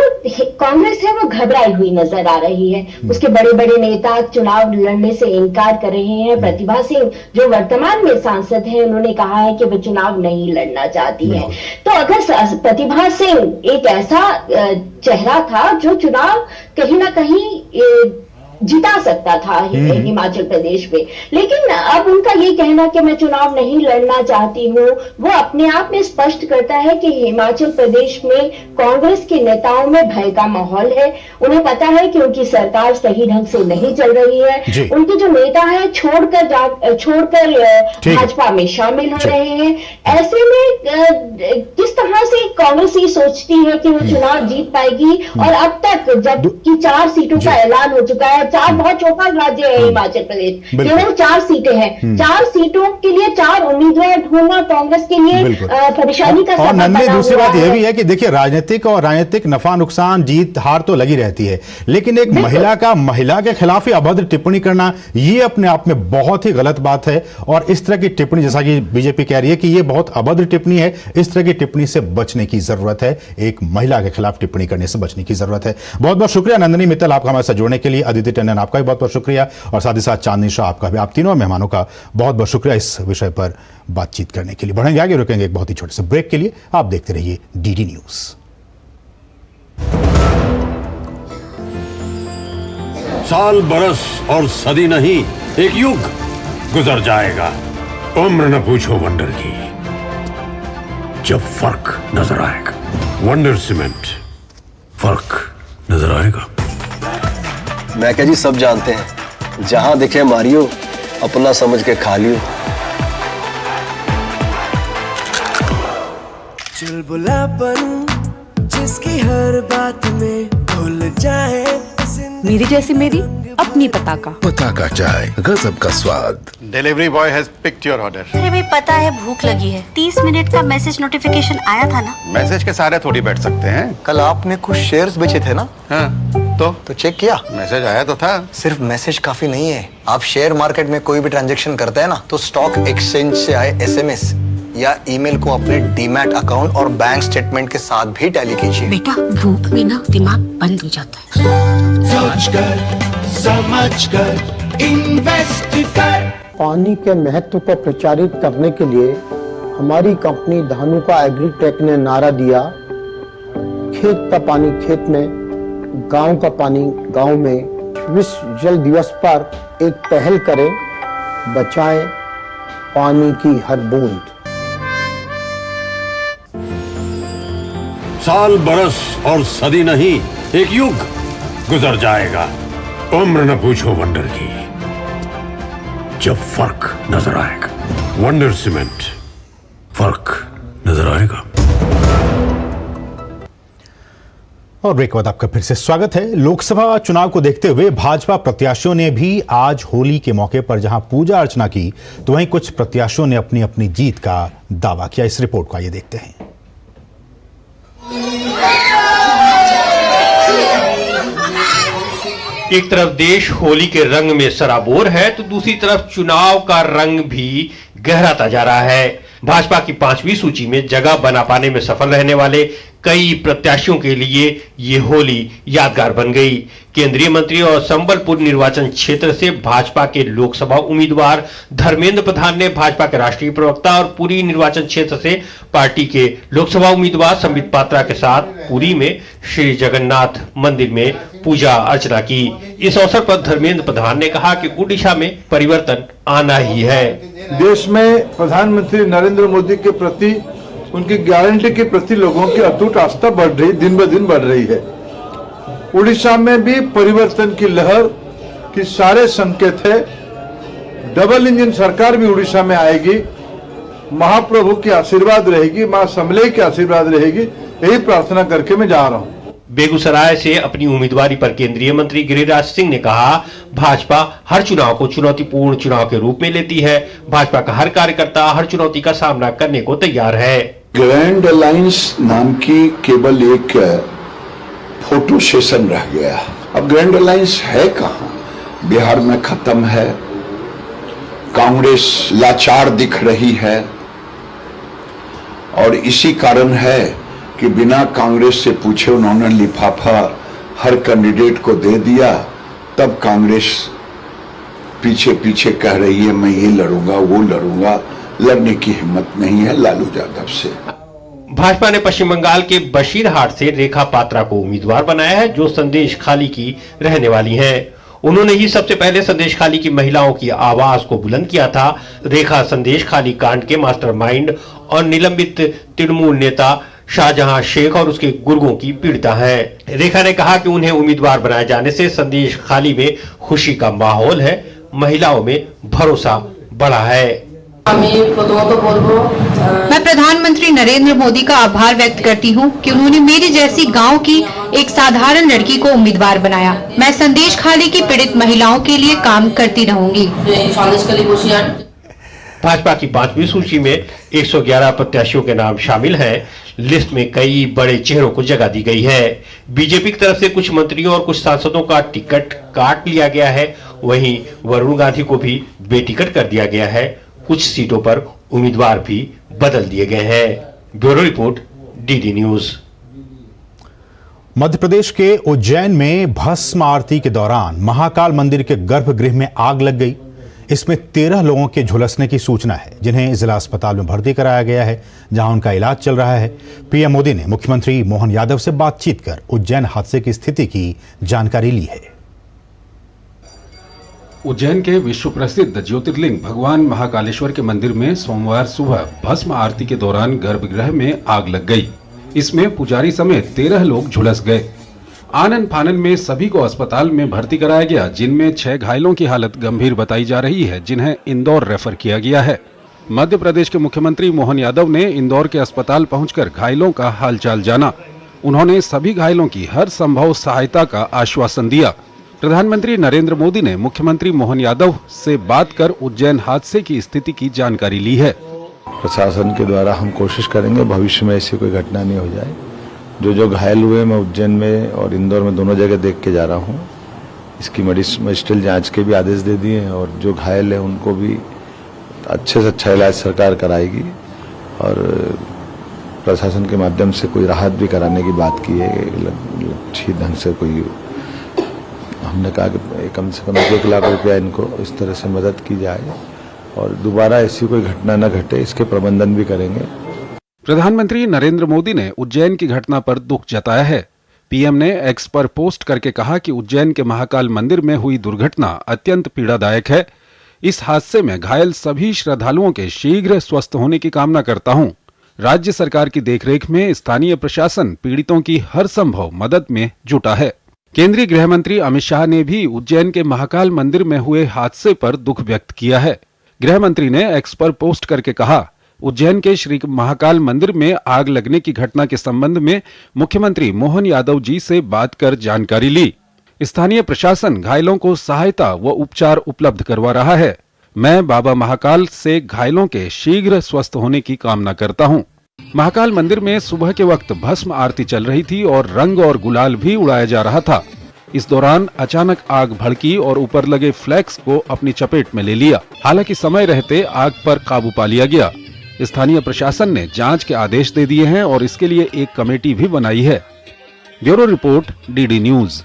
कांग्रेस है वो घबराई हुई नजर आ रही है। उसके बड़े बड़े नेता चुनाव लड़ने से इनकार कर रहे हैं। प्रतिभा सिंह जो वर्तमान में सांसद है, उन्होंने कहा है कि वो चुनाव नहीं लड़ना चाहती है। तो अगर प्रतिभा सिंह एक ऐसा चेहरा था जो चुनाव कहीं ना कहीं जिता सकता था हिमाचल प्रदेश में, लेकिन अब उनका ये कहना कि मैं चुनाव नहीं लड़ना चाहती हूँ, वो अपने आप में स्पष्ट करता है कि हिमाचल प्रदेश में कांग्रेस के नेताओं में भय का माहौल है। उन्हें पता है कि उनकी सरकार सही ढंग से नहीं चल रही है। उनके जो नेता है छोड़कर भाजपा में शामिल हो रहे हैं। ऐसे में किस तरह से कांग्रेस ये सोचती है कि वो चुनाव जीत पाएगी, और अब तक जबकि 4 सीटों का ऐलान हो चुका है, 4 बहुत छोटा राज्य है हिमाचल प्रदेश, केवल 4 सीटें हैं। 4 सीटों के लिए 4 उम्मीदवार ढूंढना कांग्रेस के लिए परेशानी का और नन्ही दूसरी बात यह भी है कि देखिए राजनीतिक नफा नुकसान जीत हार तो लगी रहती है, लेकिन एक महिला के खिलाफ ही अभद्र टिप्पणी करना ये अपने आप में बहुत ही गलत बात है। और इस तरह की टिप्पणी, जैसा कि बीजेपी कह रही है कि ये बहुत अभद्र टिप्पणी है, इस तरह की टिप्पणी से बचने की जरूरत है। एक महिला के खिलाफ टिप्पणी करने से बचने की जरूरत है। बहुत बहुत शुक्रिया नंदिनी मित्तल, आपका हमारे साथ जुड़ने के लिए। अदिति टंडन, आपका भी बहुत बहुत शुक्रिया, और साथ ही साथ चांदनी शाह, आपका भी, आप तीनों मेहमानों का बहुत बहुत शुक्रिया इस विषय पर बातचीत करने के लिए। बढ़ेंगे आगे, रुकेंगे एक बहुत ही छोटे से ब्रेक के लिए। आप देखते रहिए डीडी न्यूज। साल, बरस और सदी नहीं, एक युग गुजर जाएगा, उम्र न पूछो वंडर की, जब फर्क नजर आएगा। वंडर सीमेंट, फर्क नजर आएगा। मैं क्या जी, सब जानते हैं, जहां दिखे मारियो, अपना समझ के खा लियो। चुलबुलापन जिसकी हर बात में भूल जाए, मेरी जैसी मेरी अपनी पताका चाय, गजब का स्वाद। Delivery boy has picked your order. अरे भाई पता है भूख लगी है, 30 मिनट का मैसेज नोटिफिकेशन आया था ना। मैसेज के सारे थोड़ी बैठ सकते हैं। कल आपने कुछ शेयर्स बेचे थे ना? हाँ, तो चेक किया? मैसेज आया तो था। सिर्फ मैसेज काफी नहीं है, आप शेयर मार्केट में कोई भी ट्रांजैक्शन करते हैं ना, तो स्टॉक एक्सचेंज से आए SMS या ईमेल को अपने डीमैट अकाउंट और बैंक स्टेटमेंट के साथ भी टैली कीजिए। बेटा धूप में ना दिमाग बंद हो जाता है। सोचकर समझकर इन्वेस्ट कर। पानी के महत्व को प्रचारित करने के लिए हमारी कंपनी धानुका एग्रीटेक ने नारा दिया, खेत का पानी खेत में, गांव का पानी गांव में। विश्व जल दिवस पर एक पहल करें, बचाएं पानी की हर बूंद। साल, बरस और सदी नहीं, एक युग गुजर जाएगा, उम्र न पूछो वंडर की, जब फर्क नजर आएगा। वंडर सीमेंट, फर्क नजर आएगा। और ब्रेक के बाद आपका फिर से स्वागत है। लोकसभा चुनाव को देखते हुए भाजपा प्रत्याशियों ने भी आज होली के मौके पर जहां पूजा अर्चना की, तो वहीं कुछ प्रत्याशियों ने अपनी अपनी जीत का दावा किया। इस रिपोर्ट को आइए देखते हैं। एक तरफ देश होली के रंग में सराबोर है, तो दूसरी तरफ चुनाव का रंग भी गहराता जा रहा है। भाजपा की 5वीं सूची में जगह बना पाने में सफल रहने वाले कई प्रत्याशियों के लिए ये होली यादगार बन गई। केंद्रीय मंत्री और संबलपुर निर्वाचन क्षेत्र से भाजपा के लोकसभा उम्मीदवार धर्मेंद्र प्रधान ने भाजपा के राष्ट्रीय प्रवक्ता और पुरी निर्वाचन क्षेत्र से पार्टी के लोकसभा उम्मीदवार संबित पात्रा के साथ पुरी में श्री जगन्नाथ मंदिर में पूजा अर्चना की। इस अवसर पर धर्मेंद्र प्रधान ने कहा कि उड़ीसा में परिवर्तन आना ही है। देश में प्रधानमंत्री नरेंद्र मोदी के प्रति, उनकी गारंटी के प्रति लोगों की अटूट आस्था बढ़ रही, दिन ब दिन बढ़ रही है। उड़ीसा में भी परिवर्तन की लहर की सारे संकेत है। डबल इंजन सरकार भी उड़ीसा में आएगी। महाप्रभु की आशीर्वाद रहेगी, मां समले की आशीर्वाद रहेगी, यही प्रार्थना करके मैं जा रहा हूं। बेगूसराय से अपनी उम्मीदवारी पर केंद्रीय मंत्री गिरिराज सिंह ने कहा, भाजपा हर चुनाव को चुनौतीपूर्ण चुनाव के रूप में लेती है। भाजपा का हर कार्यकर्ता हर चुनौती का सामना करने को तैयार है। ग्रैंड अलायंस नाम की केवल एक फोटो सेशन रह गया। अब ग्रैंड अलायंस है कहां? बिहार में खत्म है, कांग्रेस लाचार दिख रही है और इसी कारण है कि बिना कांग्रेस से पूछे उन्होंने लिफाफा हर कैंडिडेट को दे दिया। तब कांग्रेस पीछे पीछे कह रही है मैं ये लड़ूंगा वो लड़ूंगा, लड़ने की हिम्मत नहीं है लालू यादव से। भाजपा ने पश्चिम बंगाल के बशीरहाट से रेखा पात्रा को उम्मीदवार बनाया है, जो संदेश खाली की रहने वाली हैं। उन्होंने ही सबसे पहले संदेश खाली की महिलाओं की आवाज को बुलंद किया था। रेखा संदेश खाली कांड के मास्टरमाइंड और निलंबित तृणमूल नेता शाहजहां शेख और उसके गुर्गों की पीड़िता है। रेखा ने कहा कि उन्हें उम्मीदवार बनाए जाने से संदेश खाली में खुशी का माहौल है, महिलाओं में भरोसा बढ़ा है। मैं प्रधानमंत्री नरेंद्र मोदी का आभार व्यक्त करती हूं कि उन्होंने मेरी जैसी गांव की एक साधारण लड़की को उम्मीदवार बनाया। मैं संदेश खाली की पीड़ित महिलाओं के लिए काम करती रहूंगी। भाजपा की 5वीं सूची में 111 प्रत्याशियों के नाम शामिल हैं। लिस्ट में कई बड़े चेहरों को जगह दी गई है। बीजेपी की तरफ से कुछ मंत्रियों और कुछ सांसदों का टिकट काट लिया गया है। वहीं वरुण गांधी को भी बेटिकट कर दिया गया है। कुछ सीटों पर उम्मीदवार भी बदल दिए गए हैं। Bureau report, DD news. Madhya Pradesh के उज्जैन में भस्म आरती के दौरान महाकाल मंदिर के गर्भगृह में आग लग गई। इसमें 13 लोगों के झुलसने की सूचना है, जिन्हें जिला अस्पताल में भर्ती कराया गया है, जहां उनका इलाज चल रहा है। पीएम मोदी ने मुख्यमंत्री मोहन यादव से बातचीत कर उज्जैन हादसे की स्थिति की जानकारी ली है। उज्जैन के विश्व प्रसिद्ध ज्योतिर्लिंग भगवान महाकालेश्वर के मंदिर में सोमवार सुबह भस्म आरती के दौरान गर्भगृह में आग लग गई। इसमें पुजारी समेत 13 लोग झुलस गए। आनन फानन में सभी को अस्पताल में भर्ती कराया गया, जिनमें 6 घायलों की हालत गंभीर बताई जा रही है, जिन्हें इंदौर रेफर किया गया है। मध्य प्रदेश के मुख्यमंत्री मोहन यादव ने इंदौर के अस्पताल पहुंचकर घायलों का हालचाल जाना। उन्होंने सभी घायलों की हर संभव सहायता का आश्वासन दिया। प्रधानमंत्री नरेंद्र मोदी ने मुख्यमंत्री मोहन यादव से बात कर उज्जैन हादसे की स्थिति की जानकारी ली है। प्रशासन के द्वारा हम कोशिश करेंगे भविष्य में ऐसी कोई घटना नहीं हो जाए। जो घायल हुए मैं उज्जैन में और इंदौर में दोनों जगह देख के जा रहा हूँ। इसकी मेडिकल जांच के भी आदेश दे दिए हैं और जो घायल है उनको भी अच्छे से अच्छा इलाज सरकार कराएगी और प्रशासन के माध्यम से कोई राहत भी कराने की बात की है। अच्छी ढंग से कोई हमने कहा कि कम से कम 1 लाख रुपया इनको इस तरह से मदद की जाए और दोबारा ऐसी कोई घटना न घटे, इसके प्रबंधन भी करेंगे। प्रधानमंत्री नरेंद्र मोदी ने उज्जैन की घटना पर दुख जताया है। पीएम ने एक्स पर पोस्ट करके कहा कि उज्जैन के महाकाल मंदिर में हुई दुर्घटना अत्यंत पीड़ादायक है। इस हादसे में घायल सभी श्रद्धालुओं के शीघ्र स्वस्थ होने की कामना करता हूं। राज्य सरकार की देखरेख में स्थानीय प्रशासन पीड़ितों की हर संभव मदद में जुटा है। केंद्रीय गृह मंत्री अमित शाह ने भी उज्जैन के महाकाल मंदिर में हुए हादसे पर दुख व्यक्त किया है। गृह मंत्री ने एक्स पर पोस्ट करके कहा, उज्जैन के श्री महाकाल मंदिर में आग लगने की घटना के संबंध में मुख्यमंत्री मोहन यादव जी से बात कर जानकारी ली। स्थानीय प्रशासन घायलों को सहायता व उपचार उपलब्ध करवा रहा है। मैं बाबा महाकाल से घायलों के शीघ्र स्वस्थ होने की कामना करता हूं। महाकाल मंदिर में सुबह के वक्त भस्म आरती चल रही थी और रंग और गुलाल भी उड़ाया जा रहा था। इस दौरान अचानक आग भड़की और ऊपर लगे फ्लैक्स को अपनी चपेट में ले लिया। हालांकि समय रहते आग पर काबू पा लिया गया। स्थानीय प्रशासन ने जांच के आदेश दे दिए हैं और इसके लिए एक कमेटी भी बनाई है। Bureau report, DD news.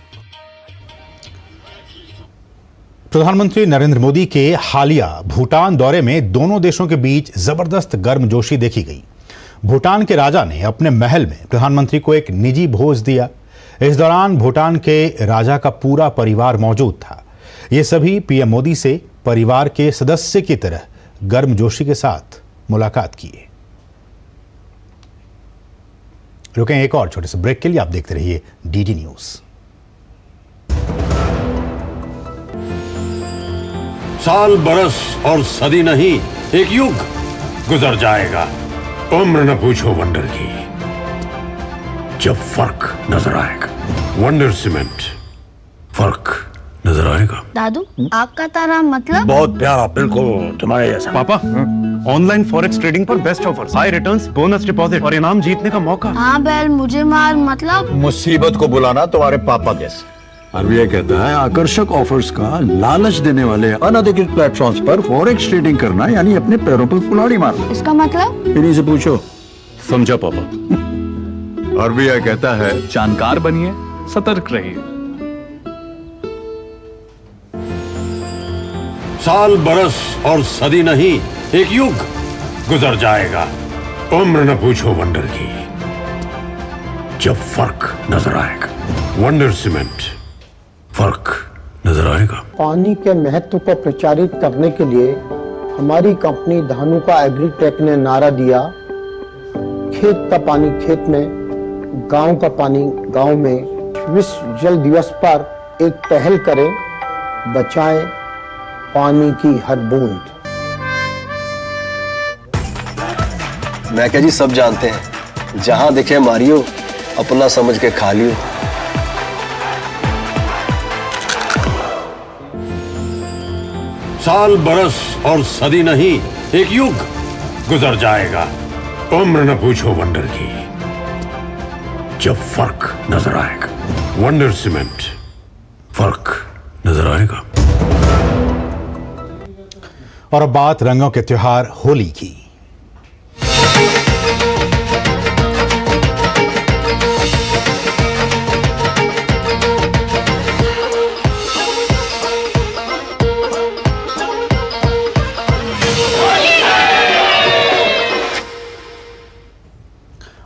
प्रधानमंत्री नरेंद्र मोदी के हालिया भूटान दौरे में दोनों देशों के बीच जबरदस्त गर्मजोशी देखी गई। भूटान के राजा ने अपने महल में प्रधानमंत्री को एक निजी भोज दिया। इस दौरान भूटान के राजा का पूरा परिवार मौजूद था। ये सभी पीएम मोदी से परिवार के सदस्य की तरह गर्मजोशी के साथ मुलाकात किए। रुकें एक और छोटे से ब्रेक के लिए। आप देखते रहिए डीडी न्यूज। साल बरस और सदी नहीं, एक युग गुजर जाएगा। उम्र न पूछो वंडर की, जब फर्क नजर आएगा। वंडर सीमेंट, फर्क नजर आएगा। दादू, आग का तारा मतलब? बहुत प्यारा, बिल्कुल तुम्हारे जैसा। पापा, ऑनलाइन फॉरेक्स ट्रेडिंग पर best offers, high returns, bonus deposit और इनाम जीतने का मौका। हाँ बैल, मुझे मार मतलब मुसीबत को बुलाना तुम्हारे पापा जैसे। आरबीआई कहता है आकर्षक ऑफर्स का लालच देने वाले अनधिकृत प्लेटफॉर्म्स पर फॉरेक्स ट्रेडिंग करना यानी अपने पैरों पर कुल्हाड़ी मारना। इसका मतलब? इन्हीं से पूछो। समझा पापा। आरबीआई कहता है जानकार बनिए, सतर्क रहिए। साल बरस और सदी नहीं, एक युग गुजर जाएगा। उम्र न पूछो वंडर की, जब फर्क नजर आएगा। वंडर सीमेंट, फर्क नजर आएगा। पानी के महत्व को प्रचारित करने के लिए हमारी कंपनी धानुका एग्रीटेक ने नारा दिया, खेत का पानी खेत में, गांव का पानी गांव में। विश्व जल दिवस पर एक पहल करें, बचाएं पानी की हर बूंद। मैं क्या जी, सब जानते हैं, जहां दिखे मारियो, अपना समझ के खा लियो। साल बरस और सदी नहीं, एक युग गुजर जाएगा। उम्र न पूछो वंडर की, जब फर्क नजर आएगा। वंडर सीमेंट, फर्क नजर आएगा। और अब बात रंगों के त्योहार होली की।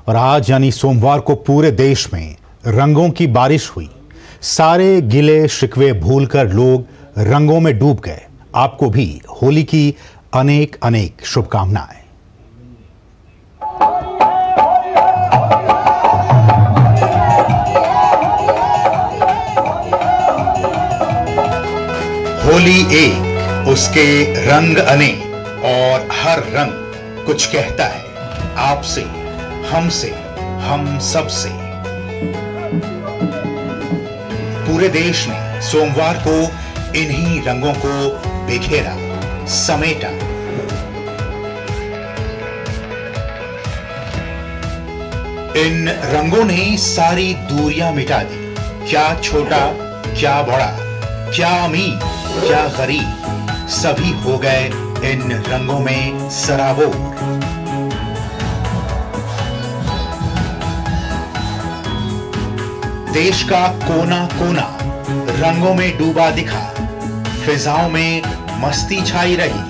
और आज यानी सोमवार को पूरे देश में रंगों की बारिश हुई। सारे गिले शिकवे भूलकर लोग रंगों में डूब गए। आपको भी होली की अनेक अनेक शुभकामनाएं। होली एक, उसके रंग अनेक, और हर रंग कुछ कहता है आपसे, हमसे, हम सबसे। पूरे देश ने सोमवार को इन्हीं रंगों को बिखेरा, समेटा। इन रंगों ने सारी दूरियां मिटा दी। क्या छोटा, क्या बड़ा, क्या अमीर, क्या गरीब, सभी हो गए इन रंगों में सराबोर। देश का कोना कोना रंगों में डूबा दिखा, फिजाओं में मस्ती छाई रही।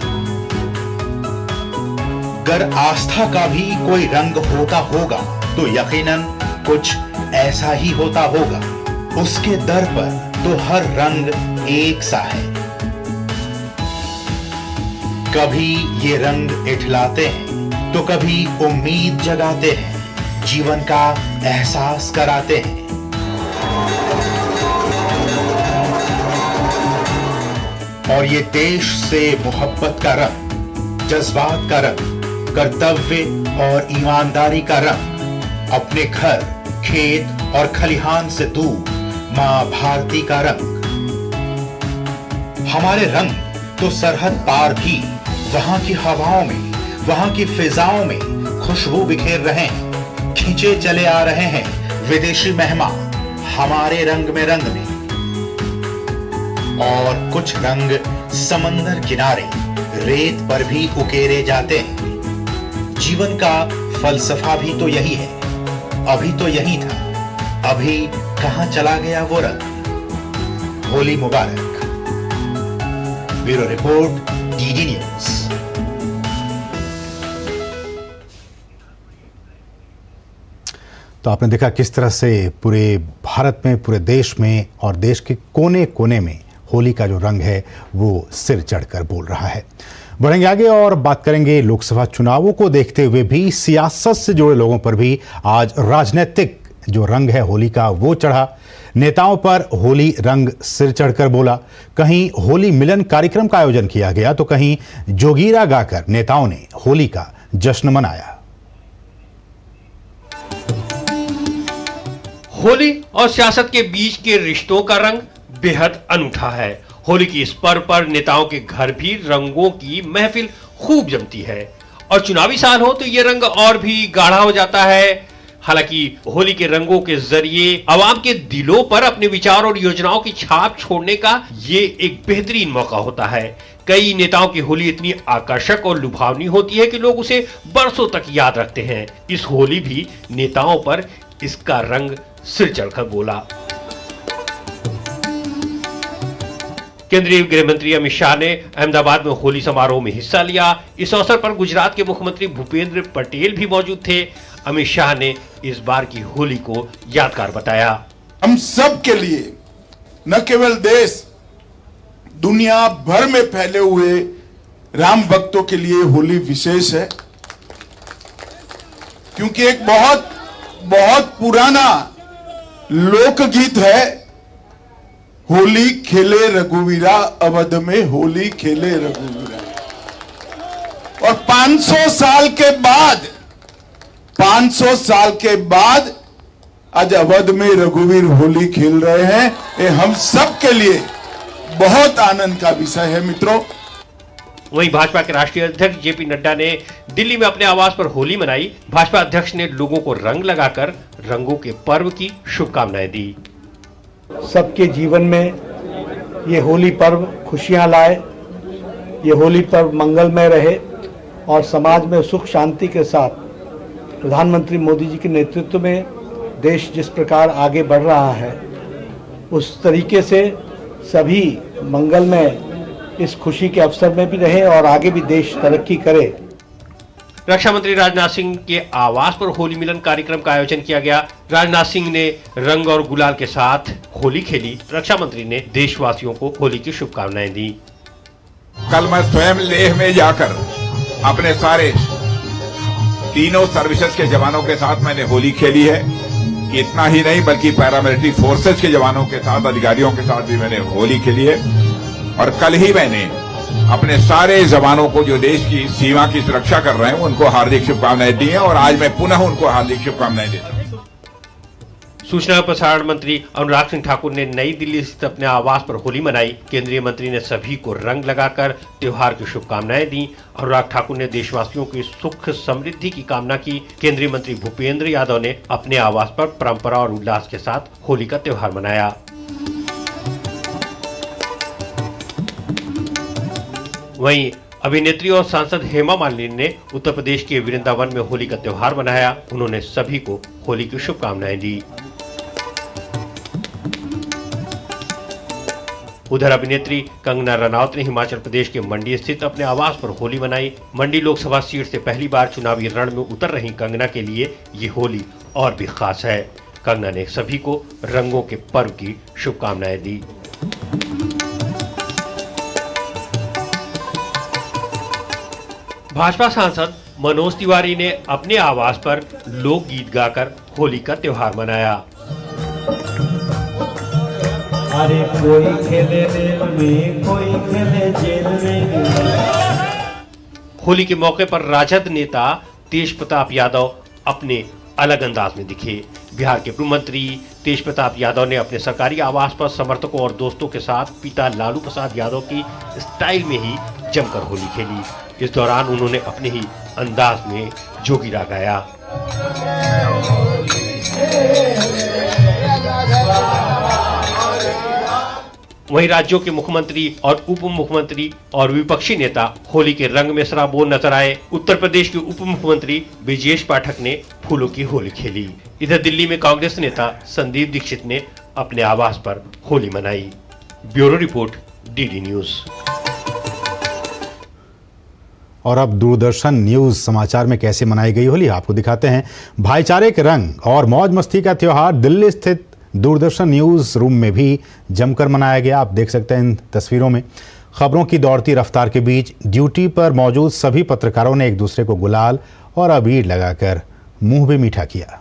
अगर आस्था का भी कोई रंग होता होगा तो यकीनन कुछ ऐसा ही होता होगा। उसके दर पर तो हर रंग एक सा है। कभी ये रंग इठलाते हैं तो कभी उम्मीद जगाते हैं, जीवन का एहसास कराते हैं। और ये देश से मोहब्बत का रंग, जज्बात का रंग, कर्तव्य और ईमानदारी का रंग, अपने घर, खेत और खलिहान से दूर मां भारती का रंग। हमारे रंग तो सरहद पार भी वहां की हवाओं में, वहां की फिजाओं में खुशबू बिखेर रहे हैं। खींचे चले आ रहे हैं विदेशी मेहमान हमारे रंग में। और कुछ रंग समंदर किनारे रेत पर भी उकेरे जाते हैं। जीवन का फलसफा भी तो यही है। अभी तो यही था, अभी कहां चला गया वो रंग। होली मुबारक। Bureau report, DD news. तो आपने देखा किस तरह से पूरे भारत में, पूरे देश में और देश के कोने कोने में होली का जो रंग है वो सिर चढ़कर बोल रहा है। बढ़ेंगे आगे और बात करेंगे लोकसभा चुनावों को देखते हुए भी सियासत से जुड़े लोगों पर भी आज राजनीतिक जो रंग है होली का वो चढ़ा। नेताओं पर होली रंग सिर चढ़कर बोला। कहीं होली मिलन कार्यक्रम का आयोजन किया गया तो कहीं जोगीरा गाकर नेताओं ने होली का जश्न मनाया। होली और सियासत के बीच के रिश्तों का रंग बेहद अनूठा है। होली की इस पर्व पर नेताओं के घर भी रंगों की महफिल खूब जमती है। और चुनावी साल हो तो ये रंग और भी गाढ़ा हो जाता है। हालांकि होली के रंगों के जरिए आवाम के दिलों पर अपने विचार और योजनाओं की छाप छोड़ने का ये एक बेहतरीन मौका होता है। कई नेताओं की होली इतनी आकर्षक और लुभावनी होती है कि लोग उसे बरसों तक याद रखते हैं। इस होली भी नेताओं पर इसका रंग सिर चढ़कर बोला। केंद्रीय गृह मंत्री अमित शाह ने अहमदाबाद में होली समारोह में हिस्सा लिया। इस अवसर पर गुजरात के मुख्यमंत्री भूपेंद्र पटेल भी मौजूद थे। अमित शाह ने इस बार की होली को यादगार बताया। हम सब के लिए न केवल देश, दुनिया भर में फैले हुए राम भक्तों के लिए होली विशेष है, क्योंकि एक बहुत बहुत पुराना लोकगीत है, होली खेले रघुवीरा अवध में होली खेले रघुवीरा। और 500 साल के बाद आज अवध में रघुवीर होली खेल रहे हैं। ये हम सब के लिए बहुत आनंद का विषय है मित्रों। वहीं भाजपा के राष्ट्रीय अध्यक्ष जेपी नड्डा ने दिल्ली में अपने आवास पर होली मनाई। भाजपा अध्यक्ष ने लोगों को रंग लगाकर रंगों के पर्व की शुभकामनाएं दी। सबके जीवन में ये होली पर्व खुशियां लाए, ये होली पर्व मंगलमय रहे और समाज में सुख शांति के साथ प्रधानमंत्री मोदी जी के नेतृत्व में देश जिस प्रकार आगे बढ़ रहा है, उस तरीके से सभी मंगलमय इस खुशी के अवसर में भी रहे और आगे भी देश तरक्की करे। रक्षा मंत्री राजनाथ सिंह के आवास पर होली मिलन कार्यक्रम का आयोजन किया गया। राजनाथ सिंह ने रंग और गुलाल के साथ होली खेली। रक्षा मंत्री ने देशवासियों को होली की शुभकामनाएं दी। कल मैं स्वयं लेह में जाकर अपने सारे तीनों सर्विसेज के जवानों के साथ मैंने होली खेली है। इतना ही नहीं बल्कि पैरामिलिट्री फोर्सेज के जवानों के साथ, अधिकारियों के साथ भी मैंने होली खेली है। और कल ही मैंने अपने सारे जवानों को जो देश की सीमा की सुरक्षा कर रहे हैं उनको हार्दिक शुभकामनाएं दी हैं और आज मैं पुनः उनको हार्दिक शुभकामनाएं देता हूं। सूचना और प्रसारण मंत्री अनुराग सिंह ठाकुर ने नई दिल्ली स्थित अपने आवास पर होली मनाई। केंद्रीय मंत्री ने सभी को रंग लगाकर त्योहार की शुभकामनाएं दी। अनुराग ठाकुर ने देशवासियों की सुख समृद्धि की कामना की। केंद्रीय मंत्री भूपेंद्र यादव ने अपने आवास पर परंपरा और उल्लास के साथ होली का त्योहार मनाया। वहीं अभिनेत्री और सांसद हेमा मालिनी ने उत्तर प्रदेश के वृंदावन में होली का त्योहार मनाया। उन्होंने सभी को होली की शुभकामनाएं दी। उधर अभिनेत्री कंगना रनौत ने हिमाचल प्रदेश के मंडी स्थित अपने आवास पर होली मनाई। मंडी लोकसभा सीट से पहली बार चुनावी रण में उतर रही कंगना के लिए ये होली और भी खास है। कंगना ने सभी को रंगों के पर्व की शुभकामनाएं दी। भाजपा सांसद मनोज तिवारी ने अपने आवास पर लोकगीत गाकर होली का त्योहार मनाया। अरे कोई खेले जेल में, कोई खेले जेल में। होली के मौके पर राजद नेता तेज प्रताप यादव अपने अलग अंदाज में दिखे। बिहार के पूर्व मंत्री तेज प्रताप यादव ने अपने सरकारी आवास पर समर्थकों और दोस्तों के साथ पिता लालू प्रसाद यादव की स्टाइल में ही जमकर होली खेली। इस दौरान उन्होंने अपने ही अंदाज में जोगीरा गाया। वहीं राज्यों के मुख्यमंत्री और उप मुख्यमंत्री और विपक्षी नेता होली के रंग में सराबोर नजर आए। उत्तर प्रदेश के उप मुख्यमंत्री ब्रिजेश पाठक ने फूलों की होली खेली। इधर दिल्ली में कांग्रेस नेता संदीप दीक्षित ने अपने आवास पर होली मनाई। Bureau report, DD news. और अब दूरदर्शन न्यूज समाचार में कैसे मनाई गई होली आपको दिखाते हैं। भाईचारे के रंग और मौज मस्ती का त्योहार दिल्ली स्थित दूरदर्शन न्यूज रूम में भी जमकर मनाया गया। आप देख सकते हैं इन तस्वीरों में। खबरों की दौड़ती रफ्तार के बीच ड्यूटी पर मौजूद सभी पत्रकारों ने एक दूसरे को गुलाल और अबीर लगाकर मुंह भी मीठा किया।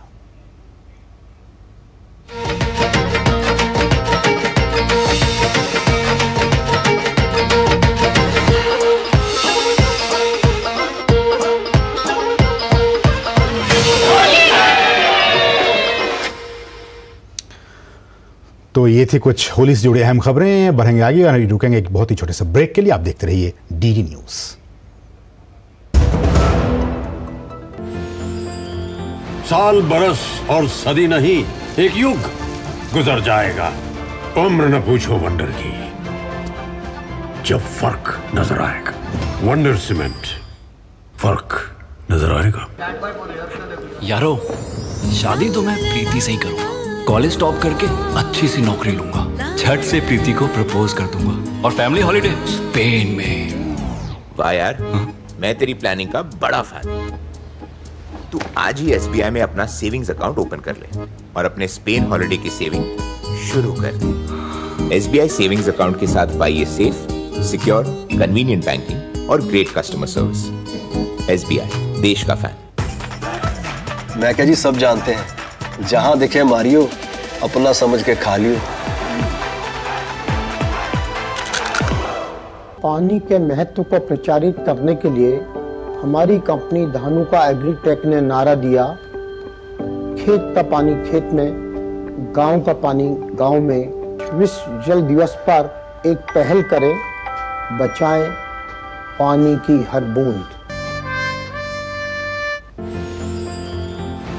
तो ये थी कुछ होली से जुड़ी अहम खबरें। बढ़ेंगे आगे और रुकेंगे एक बहुत ही छोटे से ब्रेक के लिए। आप देखते रहिए डीडी न्यूज। साल बरस और सदी नहीं, एक युग गुजर जाएगा। उम्र न पूछो वंडर की, जब फर्क नजर आएगा। वंडर सीमेंट, फर्क नजर आएगा। यारो, शादी तो मैं प्रीति से ही करूंगा। कॉलेज टॉप करके अच्छी सी नौकरी लूंगा, झट से प्रीति को प्रपोज कर दूंगा और फैमिली हॉलिडे स्पेन में। वाह यार, मैं तेरी प्लानिंग का बड़ा फैन। तू आज ही SBI में अपना सेविंग्स अकाउंट ओपन कर ले और अपने स्पेन हॉलिडे की सेविंग शुरू कर। SBI सेविंग्स अकाउंट के साथ पाइए सेफ, सिक्योर, कन्वीनियंट बैंकिंग और ग्रेट कस्टमर सर्विस। SBI, देश का फैन। मैं क्या जी, सब जानते हैं, जहां दिखे मारियो, अपना समझ के खा लियो। पानी के महत्व को प्रचारित करने के लिए हमारी कंपनी धानुका एग्रीटेक ने नारा दिया, खेत का पानी खेत में, गांव का पानी गांव में। विश्व जल दिवस पर एक पहल करें, बचाएं पानी की हर बूंद।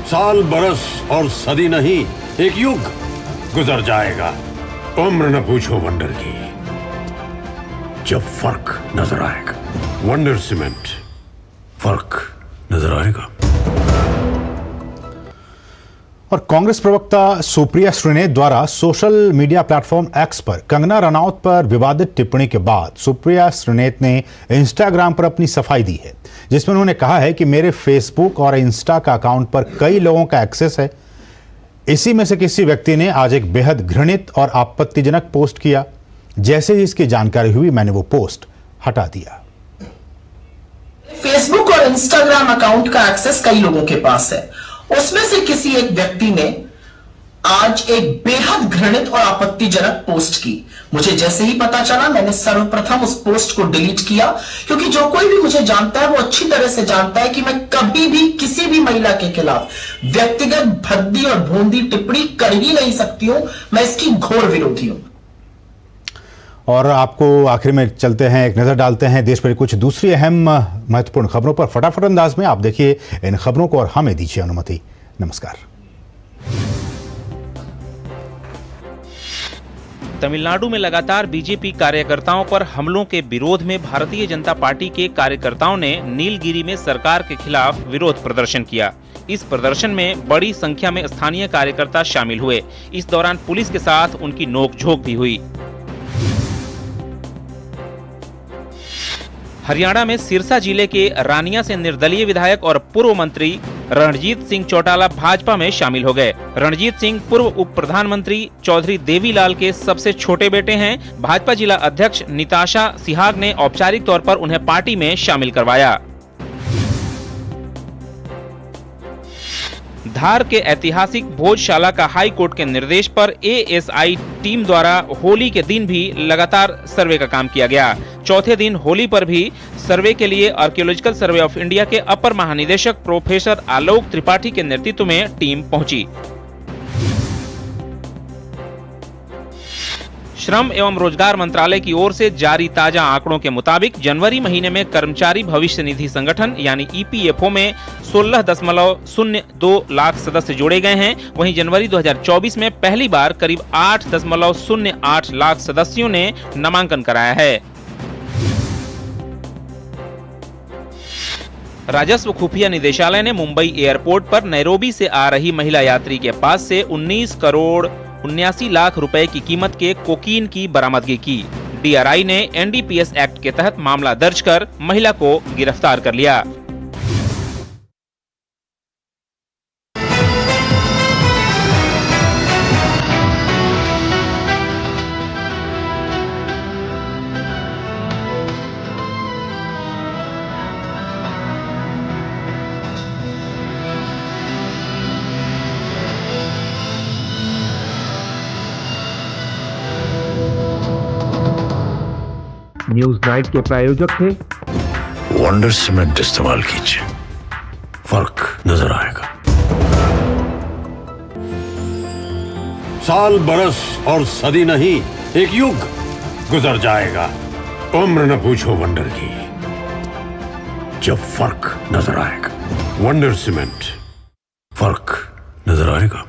साल बरस और सदी नहीं, एक युग गुजर जाएगा। उम्र न पूछो वंडर की, जब फर्क नजर आएगा। वंडर सीमेंट, फर्क नजर आएगा। और कांग्रेस प्रवक्ता सुप्रिया श्रीनेत द्वारा सोशल मीडिया प्लेटफॉर्म एक्स पर कंगना रनौत पर विवादित टिप्पणी के बाद सुप्रिया श्रीनेत ने इंस्टाग्राम पर अपनी सफाई दी है, जिसमें उन्होंने कहा है कि मेरे फेसबुक और इंस्टा का अकाउंट पर कई लोगों का एक्सेस है। इसी में से किसी व्यक्ति ने आज एक बेहद घृणित और आपत्तिजनक पोस्ट किया। जैसे ही इसकी जानकारी हुई, मैंने वो पोस्ट हटा दिया। फेसबुक और इंस्टाग्राम अकाउंट का एक्सेस कई लोगों के पास है। उसमें से किसी एक व्यक्ति ने आज एक बेहद घृणित और आपत्तिजनक पोस्ट की। मुझे जैसे ही पता चला, मैंने सर्वप्रथम उस पोस्ट को डिलीट किया, क्योंकि जो कोई भी मुझे जानता है वो अच्छी तरह से जानता है कि मैं कभी भी किसी भी महिला के खिलाफ व्यक्तिगत भद्दी और भोंदी टिप्पणी कर ही नहीं सकती हूं। मैं इसकी घोर विरोधी हूं। और आपको आखिर में चलते हैं, एक नजर डालते हैं देश भर कुछ दूसरी अहम महत्वपूर्ण खबरों पर फटाफट अंदाज में। आप देखिए इन खबरों को और हमें दीजिए अनुमति। नमस्कार। तमिलनाडु में लगातार बीजेपी कार्यकर्ताओं पर हमलों के विरोध में भारतीय जनता पार्टी के कार्यकर्ताओं ने नीलगिरी में सरकार के खिलाफ विरोध प्रदर्शन किया। इस प्रदर्शन में बड़ी संख्या में स्थानीय कार्यकर्ता शामिल हुए। इस दौरान पुलिस के साथ उनकी नोकझोंक भी हुई। हरियाणा में सिरसा जिले के रानिया से निर्दलीय विधायक और पूर्व मंत्री रणजीत सिंह चौटाला भाजपा में शामिल हो गए। रणजीत सिंह पूर्व उप प्रधानमंत्री चौधरी देवीलाल के सबसे छोटे बेटे हैं। भाजपा जिला अध्यक्ष निताशा सिहाग ने औपचारिक तौर पर उन्हें पार्टी में शामिल करवाया। धार के ऐतिहासिक भोजशाला का हाई कोर्ट के निर्देश पर ASI टीम द्वारा होली के दिन भी लगातार सर्वे का काम किया गया। चौथे दिन होली पर भी सर्वे के लिए आर्कियोलॉजिकल सर्वे ऑफ इंडिया के अपर महानिदेशक प्रोफेसर आलोक त्रिपाठी के नेतृत्व में टीम पहुंची। श्रम एवं रोजगार मंत्रालय की ओर से जारी ताजा आंकड़ों के मुताबिक जनवरी महीने में कर्मचारी भविष्य निधि संगठन यानी EPFO में 16.02 लाख सदस्य जोड़े गए हैं। वहीं जनवरी 2024 में पहली बार करीब 8.08 लाख सदस्यों ने नामांकन कराया है। राजस्व खुफिया निदेशालय ने मुंबई एयरपोर्ट पर नैरोबी से आ रही महिला यात्री के पास से 19 करोड़ 79 लाख रुपए की कीमत के कोकीन की बरामदगी की। DRI ने NDPS एक्ट के तहत मामला दर्ज कर महिला को गिरफ्तार कर लिया। न्यूज नाइट के प्रायोजक थे वंडर सीमेंट इस्तेमाल कीजिए, फर्क नजर आएगा। साल बरस और सदी नहीं, एक युग गुजर जाएगा। उम्र न पूछो वंडर की, जब फर्क नजर आएगा। वंडर सीमेंट, फर्क नजर आएगा।